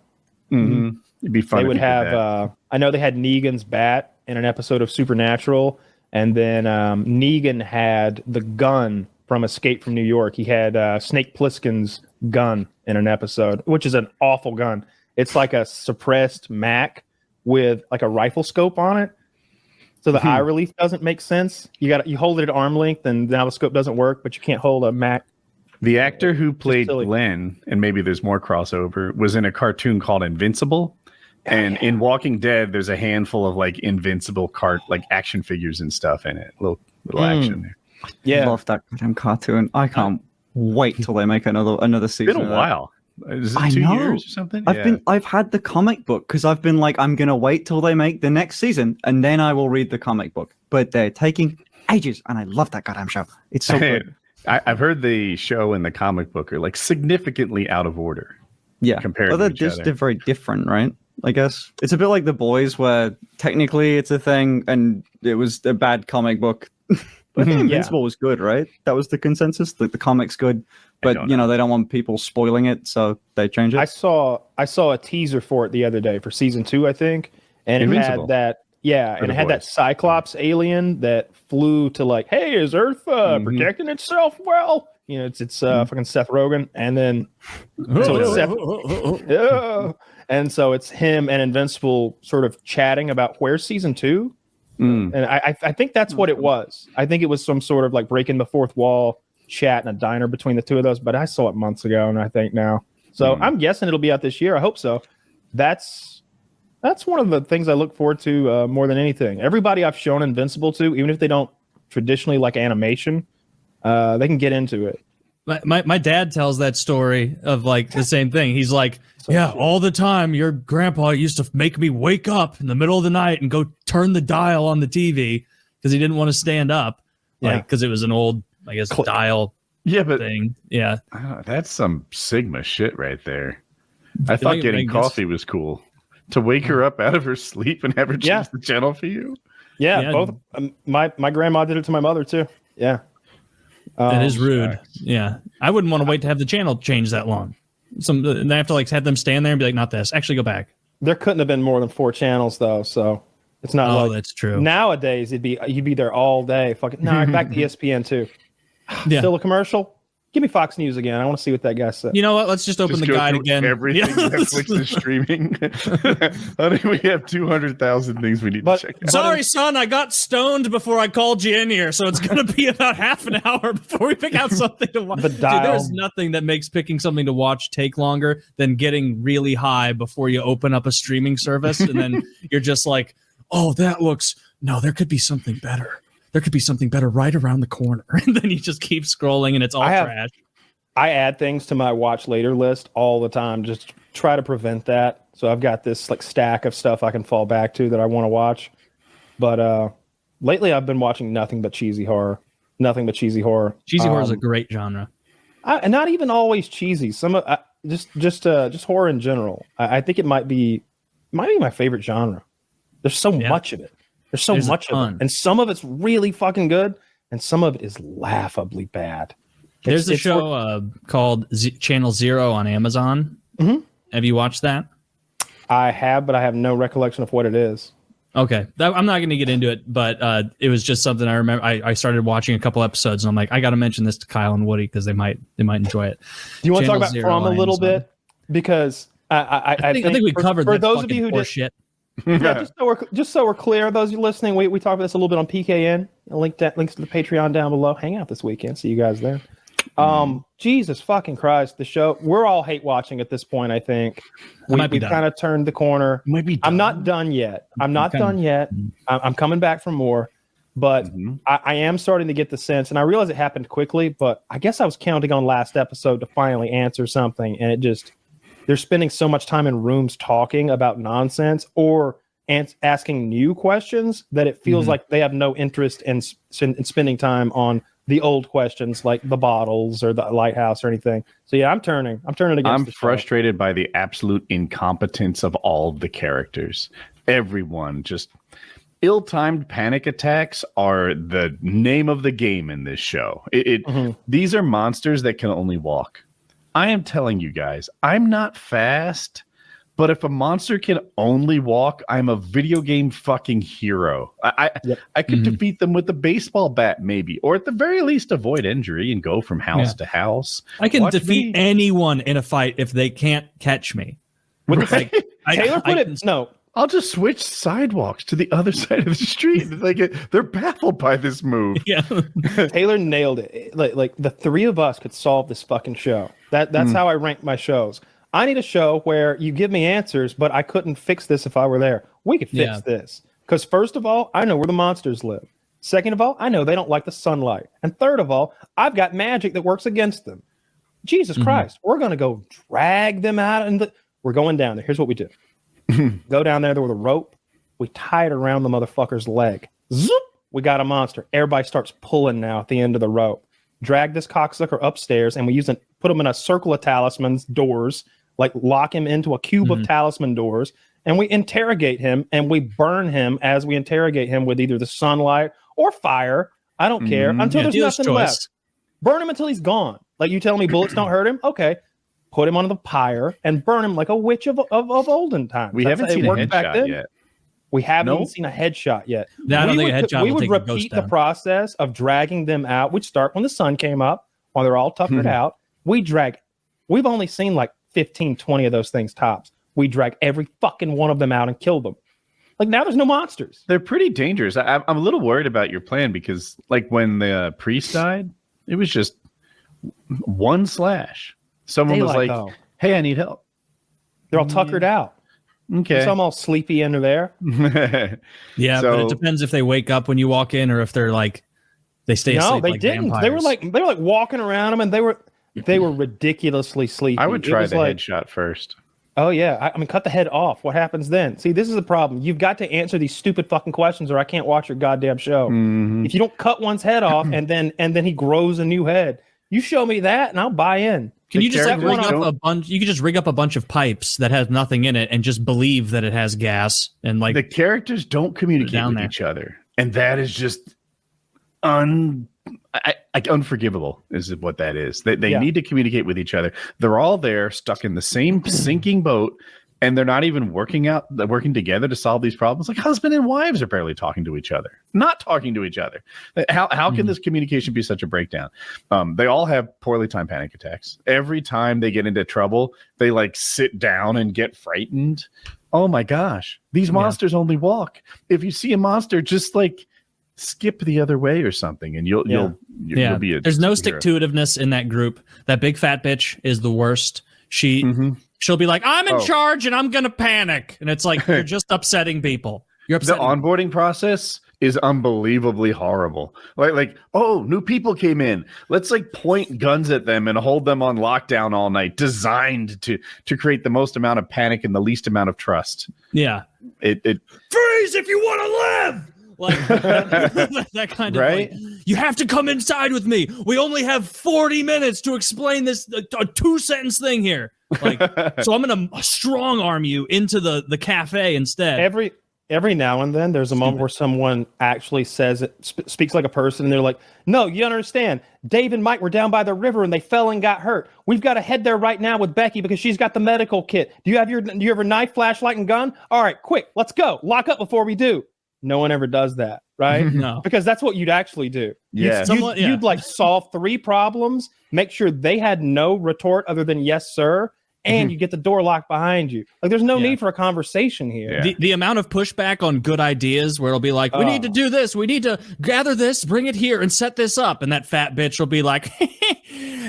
Mm-hmm. It'd be fun.
They would have. I know they had Negan's bat in an episode of Supernatural, and then Negan had the gun from Escape from New York. He had Snake Plissken's gun in an episode, which is an awful gun. It's like a suppressed Mac with like a rifle scope on it. So the eye relief doesn't make sense. You hold it at arm length and now the scope doesn't work, but you can't hold a Mac.
The actor who played Glenn, and maybe there's more crossover, was in a cartoon called Invincible. And in Walking Dead, there's a handful of like Invincible like action figures and stuff in it. Little action there.
Yeah. I love that damn cartoon. I can't wait till they make another season.
It's been a while. Is it 2 years or something?
I've had the comic book because I've been like, I'm gonna wait till they make the next season and then I will read the comic book. But they're taking ages, and I love that goddamn show. It's so good.
I've heard the show and the comic book are like significantly out of order.
Yeah,
compared to each other.
They're very different, right? I guess it's a bit like The Boys, where technically it's a thing and it was a bad comic book. I think Invincible was good, right? That was the consensus. Like the comic's good, but they don't want people spoiling it, so they change it.
I saw a teaser for it the other day for season 2, I think, and
Invincible.
It had that. Yeah, and it had that Cyclops alien that flew to like, hey, is Earth protecting itself well? It's fucking Seth Rogen, and then and so it's him and Invincible sort of chatting about where's season 2. And I think that's what it was. I think it was some sort of like breaking the fourth wall chat in a diner between the two of those, but I saw it months ago, and I think now. So I'm guessing it'll be out this year. I hope so. That's one of the things I look forward to more than anything. Everybody I've shown Invincible to, even if they don't traditionally like animation, they can get into it.
My dad tells that story of like the same thing. He's like, all the time your grandpa used to make me wake up in the middle of the night and go turn the dial on the TV because he didn't want to stand up, because it was an old, I guess, dial thing. Yeah.
That's some Sigma shit right there. I thought getting coffee was cool. To wake her up out of her sleep and have her change the channel for you?
Yeah, both. My grandma did it to my mother too. Yeah.
That is rude. Yeah. I wouldn't want to wait to have the channel change that long. And I have to like have them stand there and be like, not this. Actually, go back.
There couldn't have been more than 4 channels though, so it's not.
Oh, that's true.
Nowadays, you'd be there all day. Fucking back to ESPN too. Still a commercial. Give me Fox News again. I want to see what that guy said.
You know what? Let's just open the guide again.
Everything Netflix is streaming. I think we have 200,000 things we need to check out.
Sorry, son, I got stoned before I called you in here, so it's going to be about half an hour before we pick out something to watch. Dude, there's nothing that makes picking something to watch take longer than getting really high before you open up a streaming service, and then you're just like, oh, there could be something better. There could be something better right around the corner. And then you just keep scrolling and it's all trash.
I add things to my watch later list all the time. Just try to prevent that. So I've got this like stack of stuff I can fall back to that I want to watch. But lately I've been watching nothing but cheesy horror. Cheesy horror
is a great genre.
And not even always cheesy. Just horror in general. I think it might be my favorite genre. There's so much of it. There's much of it, and some of it's really fucking good, and some of it is laughably bad.
There's a show called Channel Zero on Amazon.
Mm-hmm.
Have you watched that?
I have, but I have no recollection of what it is.
Okay, I'm not going to get into it, but it was just something I remember. I started watching a couple episodes, and I'm like, I got to mention this to Kyle and Woody because they might enjoy it.
Do you want to talk about From a little bit? Because I think we
covered
for
that
those of you who did
shit.
Yeah, just so we're clear, those of you listening, we talked about this a little bit on PKN. Links to the Patreon down below. Hang out this weekend. See you guys there. Jesus fucking Christ, the show. We're all hate watching at this point, I think. We kind of turned the corner. I'm not done yet. I'm coming back for more. But I am starting to get the sense, and I realize it happened quickly, but I guess I was counting on last episode to finally answer something, and they're spending so much time in rooms talking about nonsense, or asking new questions that it feels like they have no interest in spending time on the old questions like the bottles or the lighthouse or anything. So yeah, I'm turning against.
I'm frustrated by the absolute incompetence of all the characters. Everyone just ill-timed panic attacks are the name of the game in this show. These are monsters that can only walk. I am telling you guys, I'm not fast, but if a monster can only walk, I'm a video game fucking hero. I could defeat them with a baseball bat, maybe, or at the very least avoid injury and go from house to house.
I can defeat anyone in a fight if they can't catch me.
Taylor put it. No,
I'll just switch sidewalks to the other side of the street. They're baffled by this move.
Yeah,
Taylor nailed it. Like the three of us could solve this fucking show. That's how I rank my shows. I need a show where you give me answers, but I couldn't fix this if I were there. We could fix this. Because first of all, I know where the monsters live. Second of all, I know they don't like the sunlight. And third of all, I've got magic that works against them. Jesus Christ, we're going to go drag them out. And we're going down there. Here's what we do. Go down there with a rope. We tie it around the motherfucker's leg. Zoop! We got a monster. Everybody starts pulling now at the end of the rope. Drag this cocksucker upstairs, and we put him in a circle of talismans doors, like lock him into a cube of talisman doors, and we interrogate him, and we burn him as we interrogate him with either the sunlight or fire. I don't care until there's nothing left. Burn him until he's gone. Like you tell me bullets don't hurt him? Okay. Put him on the pyre and burn him like a witch of olden times.
We haven't seen a headshot yet.
We haven't even seen a headshot yet.
No, I don't think a headshot
we would repeat the process of dragging them out. We'd start when the sun came up, while they're all tuckered out. We've only seen like 15, 20 of those things tops. We drag every fucking one of them out and kill them. Like now there's no monsters.
They're pretty dangerous. I'm a little worried about your plan because like when the priest died, it was just one slash. Someone was like, hey, I need help.
They're all tuckered out.
Okay.
So I'm all sleepy under there.
Yeah, but it depends if they wake up when you walk in or if they're like they stay asleep. No, they didn't.
Vampires. They were like walking around them and they were ridiculously sleepy.
I would try the headshot first.
Oh yeah. I mean cut the head off. What happens then? See, this is the problem. You've got to answer these stupid fucking questions or I can't watch your goddamn show. If you don't cut one's head off and then he grows a new head, you show me that and I'll buy in.
Can you just rig up a bunch? You could just rig up a bunch of pipes that has nothing in it and just believe that it has gas and like
the characters don't communicate with each other, and that is just unforgivable. Is what that is. They need to communicate with each other. They're all there, stuck in the same sinking boat, and they're not even working together to solve these problems. Like husband and wives are barely talking to each other, not talking to each other. How can this communication be such a breakdown? They all have poorly timed panic attacks. Every time they get into trouble, they like sit down and get frightened. Oh my gosh, these monsters only walk. If you see a monster, just like skip the other way or something, and you'll be.
There's no stick-to-itiveness in that group. That big fat bitch is the worst. She'll be like, I'm in charge and I'm going to panic. And it's like, you're just upsetting people. You're upsetting
the onboarding process is unbelievably horrible. Like, oh, new people came in. Let's like point guns at them and hold them on lockdown all night, designed to create the most amount of panic and the least amount of trust.
Yeah.
It
freeze if you want to live. Like that kind of
right?
Like, you have to come inside with me. We only have 40 minutes to explain this a 2-sentence thing here. Like, so I'm gonna strong arm you into the cafe instead.
Every now and then there's a moment where someone actually says it, speaks like a person, and they're like, no, you don't understand. Dave and Mike were down by the river and they fell and got hurt. We've got to head there right now with Becky because she's got the medical kit. Do you have a knife, flashlight, and gun? All right, quick, let's go. Lock up before we do. No one ever does that, right?
No.
Because that's what you'd actually do.
Yeah.
You'd like solve 3 problems, make sure they had no retort other than yes, sir, and you get the door locked behind you. Like there's no need for a conversation here.
Yeah. The amount of pushback on good ideas where it'll be like, we need to do this, we need to gather this, bring it here and set this up. And that fat bitch will be like,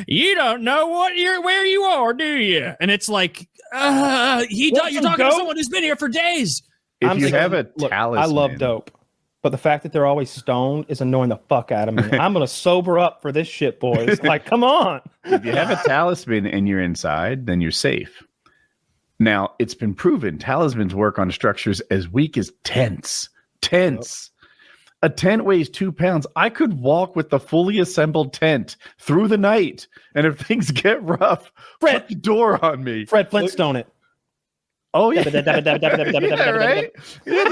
you don't know where you are, do you? And it's like, you're talking to someone who's been here for days.
If you have a talisman.
I love dope, but the fact that they're always stoned is annoying the fuck out of me. I'm going to sober up for this shit, boys. Like, come on.
If you have a talisman and you're inside, then you're safe. Now, it's been proven talismans work on structures as weak as tents. Tents. A tent weighs 2 pounds. I could walk with the fully assembled tent through the night, and if things get rough, put the door on me.
Fred Flintstone it.
Oh yeah, yeah, right.
You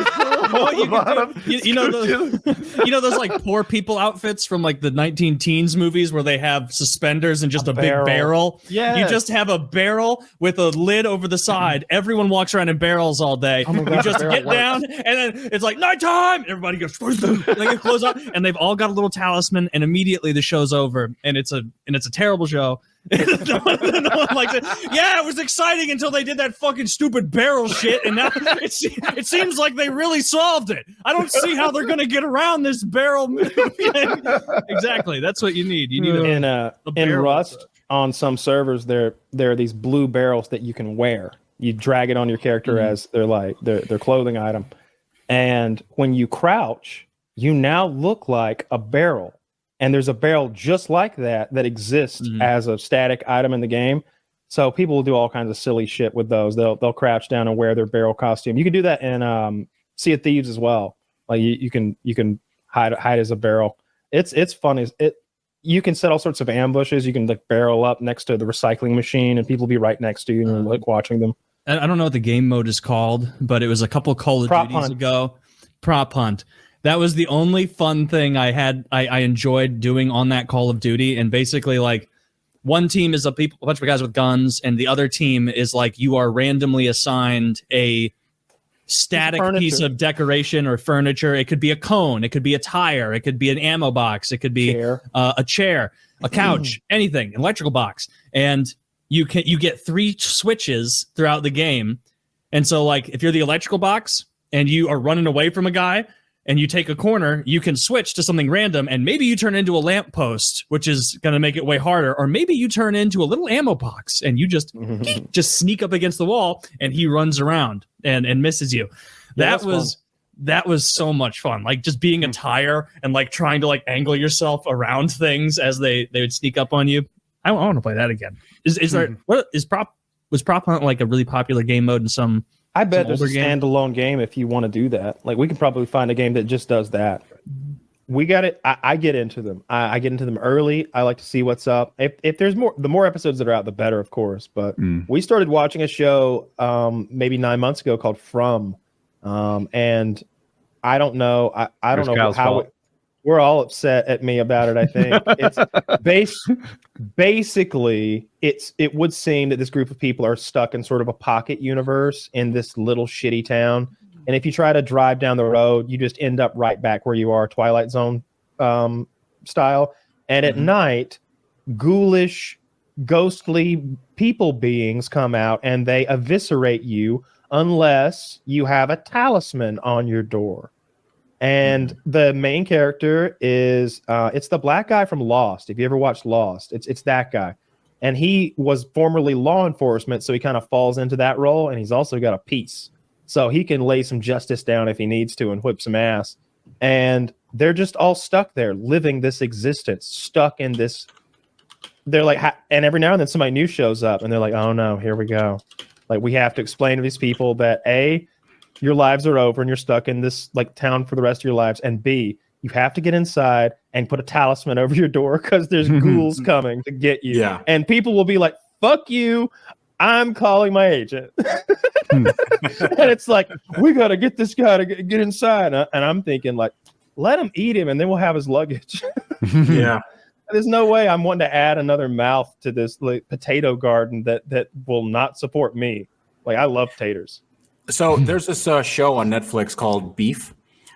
know those like poor people outfits from like the 19-teens movies where they have suspenders and just a big barrel.
Yeah,
you just have a barrel with a lid over the side. Everyone walks around in barrels all day. You just get down, and then it's like nighttime. Everybody goes, they get close up, and they've all got a little talisman, and immediately the show's over, and it's a terrible show. no one likes it. Yeah, it was exciting until they did that fucking stupid barrel shit, and now it seems like they really solved it. I don't see how they're gonna get around this barrel. Exactly, that's what you need. You need
in Rust on some servers. There are these blue barrels that you can wear. You drag it on your character as their clothing item, and when you crouch, you now look like a barrel. And there's a barrel just like that exists as a static item in the game. So people will do all kinds of silly shit with those. They'll crouch down and wear their barrel costume. You can do that in Sea of Thieves as well. Like you can hide as a barrel. It's fun. You can set all sorts of ambushes. You can like barrel up next to the recycling machine, and people will be right next to you and like watching them.
I don't know what the game mode is called, but it was a couple Call of Duties ago. Prop hunt. That was the only fun thing I enjoyed doing on that Call of Duty. And basically, like, one team is a bunch of guys with guns, and the other team is like you are randomly assigned a static piece of decoration or furniture. It could be a cone, it could be a tire, it could be an ammo box, it could be a chair, a couch, anything, an electrical box. And you get 3 switches throughout the game. And so, like, if you're the electrical box and you are running away from a guy, and you take a corner, you can switch to something random, and maybe you turn into a lamppost, which is going to make it way harder, or maybe you turn into a little ammo box, and you just sneak up against the wall, and he runs around and misses you. That was so much fun. Like just being a tire and like trying to like angle yourself around things as they would sneak up on you. I want to play that again. Was Prop Hunt like a really popular game mode in some?
I bet there's a standalone game if you want to do that. Like we can probably find a game that just does that. We got it. I get into them. I get into them early. I like to see what's up. If there's more, the more episodes that are out, the better, of course. But we started watching a show maybe 9 months ago called From, and I don't know. I don't know how. We're all upset at me about it. I think it's basically it would seem that this group of people are stuck in sort of a pocket universe in this little shitty town. And if you try to drive down the road, you just end up right back where you are, Twilight Zone style. And at night, ghoulish, ghostly people beings come out and they eviscerate you unless you have a talisman on your door. And the main character is it's the black guy from Lost. If you ever watched Lost, it's that guy. And he was formerly law enforcement, so he kind of falls into that role. And he's also got a piece, so he can lay some justice down if he needs to and whip some ass. And they're just all stuck there, living this existence, stuck in this. They're like, and every now and then somebody new shows up, and they're like, "Oh no, here we go." Like we have to explain to these people that your lives are over and you're stuck in this like town for the rest of your lives, and B, you have to get inside and put a talisman over your door because there's ghouls coming to get you. Yeah. And people will be like, "Fuck you, I'm calling my agent." And it's like, we got to get this guy to get inside. And I'm thinking like, let him eat him and then we'll have his luggage.
Yeah.
There's no way I'm wanting to add another mouth to this like potato garden that will not support me. Like I love taters.
So there's this show on Netflix called Beef.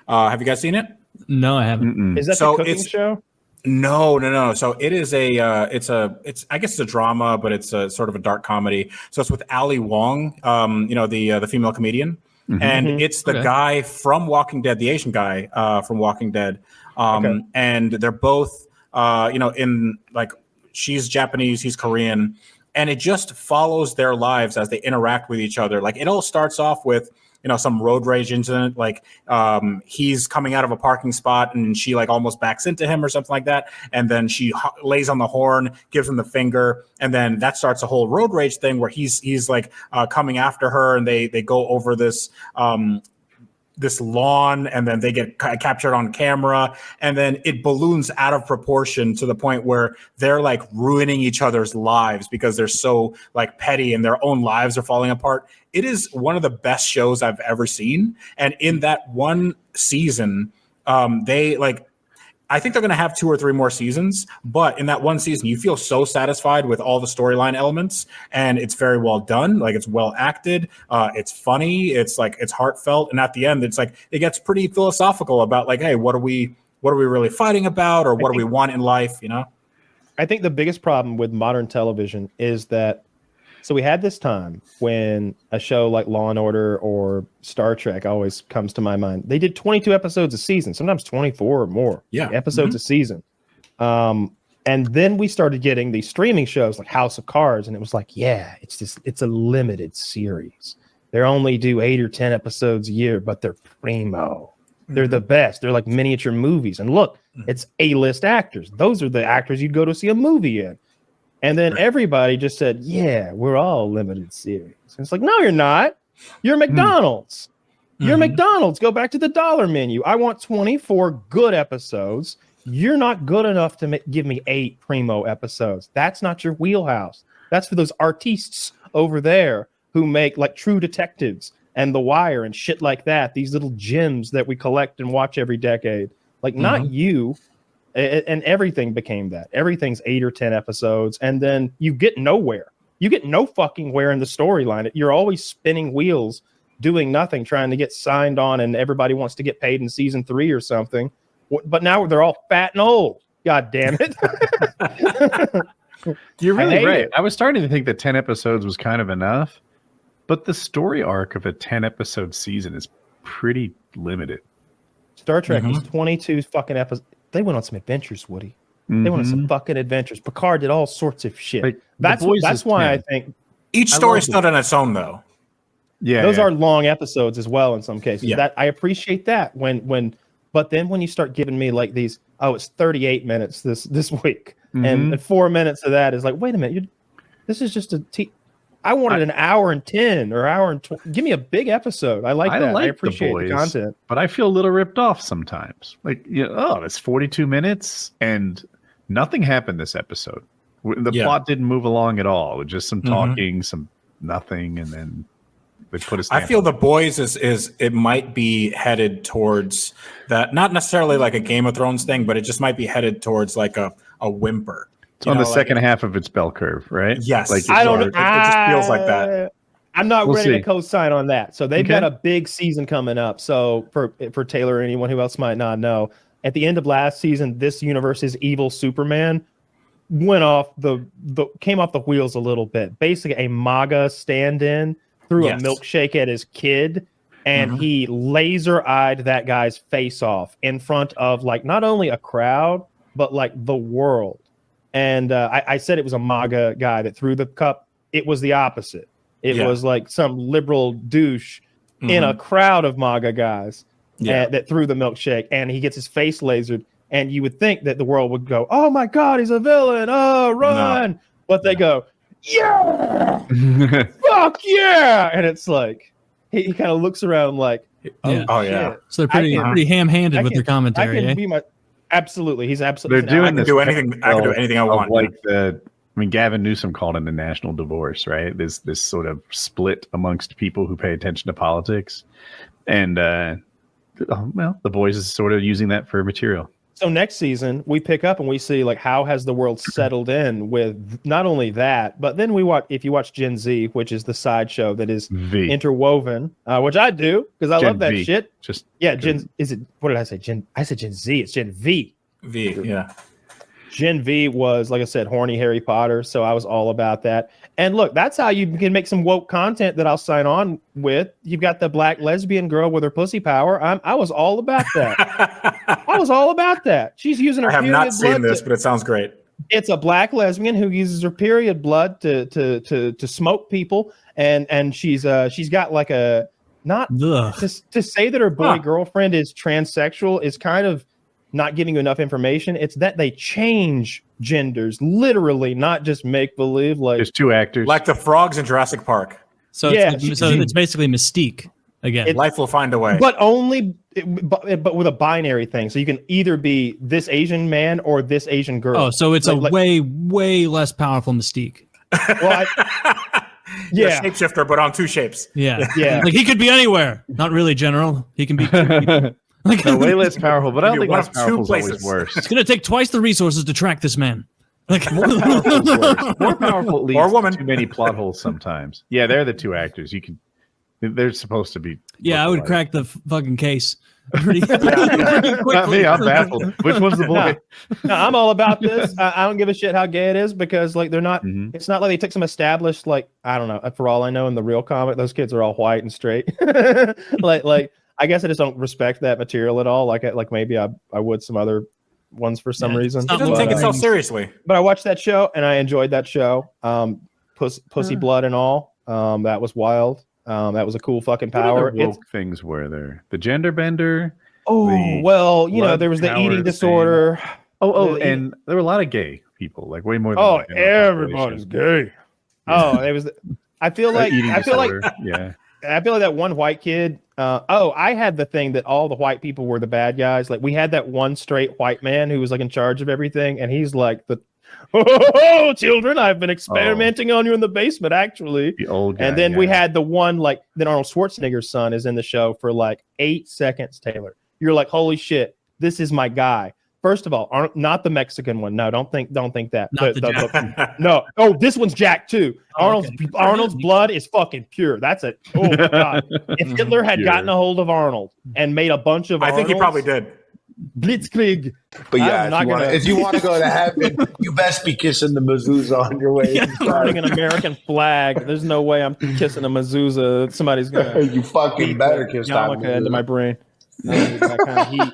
Have you guys seen it?
No, I haven't.
Is that the cooking show?
No. So it is I guess it's a drama, but it's a sort of a dark comedy. So it's with Ali Wong, the female comedian, and it's the guy from Walking Dead, the Asian guy from Walking Dead. And they're both, in like she's Japanese, he's Korean. And it just follows their lives as they interact with each other. Like it all starts off with some road rage incident, like he's coming out of a parking spot and she like almost backs into him or something like that, and then she lays on the horn, gives him the finger, and then that starts a whole road rage thing where he's like coming after her, and they go over this lawn, and then they get captured on camera, and then it balloons out of proportion to the point where they're like ruining each other's lives because they're so like petty and their own lives are falling apart. It is one of the best shows I've ever seen. And in that one season, I think they're going to have 2 or 3 more seasons, but in that one season, you feel so satisfied with all the storyline elements, and it's very well done. Like, it's well acted. It's funny. It's like, it's heartfelt. And at the end, it's like, it gets pretty philosophical about like, hey, what are we really fighting about? Or what do we want in life?
I think the biggest problem with modern television is that, so we had this time when a show like Law and Order or Star Trek always comes to my mind. They did 22 episodes a season, sometimes 24 or more episodes a season. And then we started getting these streaming shows like House of Cards, and it was like, it's a limited series. They only do 8 or 10 episodes a year, but they're primo. They're the best. They're like miniature movies. And look, it's A-list actors. Those are the actors you'd go to see a movie in. And then everybody just said, yeah, we're all limited series. And it's like, no, you're not. You're McDonald's. You're McDonald's. Go back to the dollar menu. I want 24 good episodes. You're not good enough to give me 8 primo episodes. That's not your wheelhouse. That's for those artistes over there who make like True Detectives and The Wire and shit like that. These little gems that we collect and watch every decade. Like, not you. And everything became that. Everything's 8 or 10 episodes, and then you get nowhere. You get no fucking where in the storyline. You're always spinning wheels, doing nothing, trying to get signed on, and everybody wants to get paid in season 3 or something. But now they're all fat and old. God damn it!
You're really right. I was starting to think that 10 episodes was kind of enough, but the story arc of a 10-episode season is pretty limited.
Star Trek was 22 fucking episodes. They went on some adventures, Woody. They went on some fucking adventures. Picard did all sorts of shit. Like, that's why 10. I think
each story stood on its own, though.
Yeah, those are long episodes as well in some cases. Yeah. That I appreciate that but then when you start giving me like these, it's 38 minutes this week, and 4 minutes of that is like, wait a minute, this is just I wanted an hour and 10 or hour and 20. Give me a big episode. I like that. I appreciate the content.
But I feel a little ripped off sometimes. Like, it's 42 minutes and nothing happened this episode. The plot didn't move along at all. It was just some talking, some nothing, and then they put us.
I feel The Boys is it might be headed towards that, not necessarily like a Game of Thrones thing, but it just might be headed towards like a whimper.
It's on the second half of its bell curve, right?
Yes.
Like,
I don't know.
It just feels like that.
I'm not ready to co-sign on that. So they've got a big season coming up. So for Taylor or anyone who else might not know, at the end of last season, this universe's evil Superman came off the wheels a little bit. Basically, a MAGA stand-in threw a milkshake at his kid, and he laser-eyed that guy's face off in front of like not only a crowd but like the world. And I said it was a MAGA guy that threw the cup. It was the opposite. It was like some liberal douche in a crowd of MAGA guys that threw the milkshake, and he gets his face lasered. And you would think that the world would go, "Oh my God, he's a villain! Oh, run!" No. But they go, "Yeah, fuck yeah!" And it's like he kind of looks around like,
"Oh yeah."
So they're pretty ham-handed with their commentary.
I can absolutely. He's absolutely.
They're doing
I can do anything. I can do anything I want.
Like Gavin Newsom called it the national divorce, right? This sort of split amongst people who pay attention to politics, and the Boys is sort of using that for material.
So next season we pick up and we see like how has the world settled in with not only that, but then if you watch Gen Z, which is the sideshow that is interwoven, which I do because I love that shit. Gen. Is it? What did I say? I said Gen Z. It's Gen V. Gen V was, like I said, horny Harry Potter, so I was all about that. And look, that's how you can make some woke content that I'll sign on with. You've got the black lesbian girl with her pussy power. I was all about that. I was all about that. She's using her period blood. I have not seen
this, but it sounds great.
It's a black lesbian who uses her period blood to smoke people, and she's got like a not to say that her boy girlfriend is transsexual is kind of not giving you enough information. It's that they change genders literally, not just make believe. Like
there's two actors,
like the frogs in Jurassic Park.
So it's basically Mystique again.
Life will find a way,
but only but with a binary thing. So you can either be this Asian man or this Asian girl.
Oh, so it's way less powerful Mystique.
Well,
yeah, shapeshifter, but on two shapes.
Yeah. Like he could be anywhere. Not really, General. He can be.
Like way less powerful, but I don't think less powerful is always worse.
It's going to take twice the resources to track this man. Like
more powerful leads or woman. Too many plot holes sometimes. Yeah, they're the two actors. They're supposed to be.
Yeah, I would crack the fucking case. Pretty
Not me. I'm baffled. Which one's the boy?
No, I'm all about this. I don't give a shit how gay it is because like they're not. Mm-hmm. It's not like they took some established like I don't know. For all I know, in the real comic, those kids are all white and straight. like I guess I just don't respect that material at all. Like maybe I would some other ones for some reason.
It doesn't take itself seriously.
But I watched that show and I enjoyed that show. Pussy Blood and all. That was wild. That was a cool fucking power.
What woke things were there? The gender bender.
Oh well, there was the eating disorder.
And there were a lot of gay people, like way more than
everybody's gay. Oh, it was. I feel like that one white kid. I had the thing that all the white people were the bad guys. Like we had that one straight white man who was like in charge of everything, and he's like oh, children, I've been experimenting on you in the basement, actually.
The old guy,
and then we had the one like that Arnold Schwarzenegger's son is in the show for like 8 seconds, Taylor. You're like, holy shit, this is my guy. First of all, not the Mexican one. No, don't think that. No. Oh, this one's Jack too. Arnold's blood is fucking pure. That's it. Oh my god. If Hitler had gotten a hold of Arnold and made a bunch of
I think he probably did.
Blitzkrieg.
But yeah, if you want to go to heaven, you best be kissing the mezuzah on your way.
Burning an American flag. There's no way I'm kissing a mezuzah. Somebody's gonna.
You fucking better kiss that
into my brain. That kind of heat.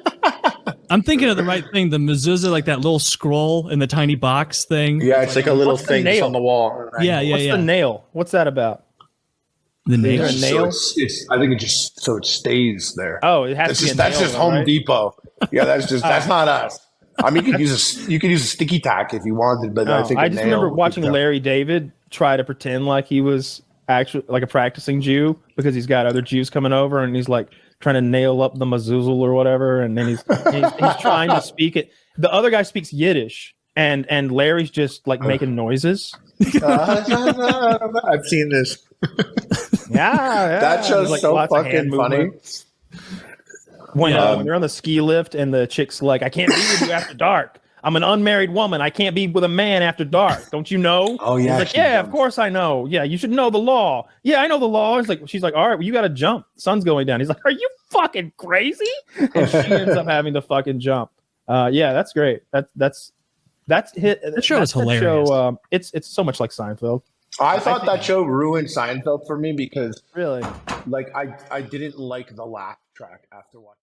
I'm thinking of the right thing. The mezuzah, like that little scroll in the tiny box thing.
Yeah, it's like a little thing that's on the wall.
Yeah.
What's the nail? What's that about?
The nail.
I think it just so it stays there.
Oh, it has to be.
That's just Home Depot. Yeah, that's not us. I mean, you could use a sticky tack if you wanted, but I think
I just remember watching Larry David try to pretend like he was actually like a practicing Jew because he's got other Jews coming over and he's like trying to nail up the mezuzah or whatever, and then he's trying to speak it. The other guy speaks Yiddish, and Larry's just like making noises.
I've seen this.
Yeah.
That show's like so fucking funny.
When they're on the ski lift and the chick's like, I can't be with you after dark. I'm an unmarried woman. I can't be with a man after dark. Don't you know?
Oh, yeah.
He's like, yeah, of course I know. Yeah, you should know the law. Yeah, I know the law. She's like, all right, well, you got to jump. Sun's going down. He's like, are you fucking crazy? And she ends up having to fucking jump. Yeah, that's great. That's hit.
That show is hilarious.
Show, it's so much like Seinfeld.
I thought that show ruined Seinfeld for me because
really,
like I didn't like the laugh track after watching.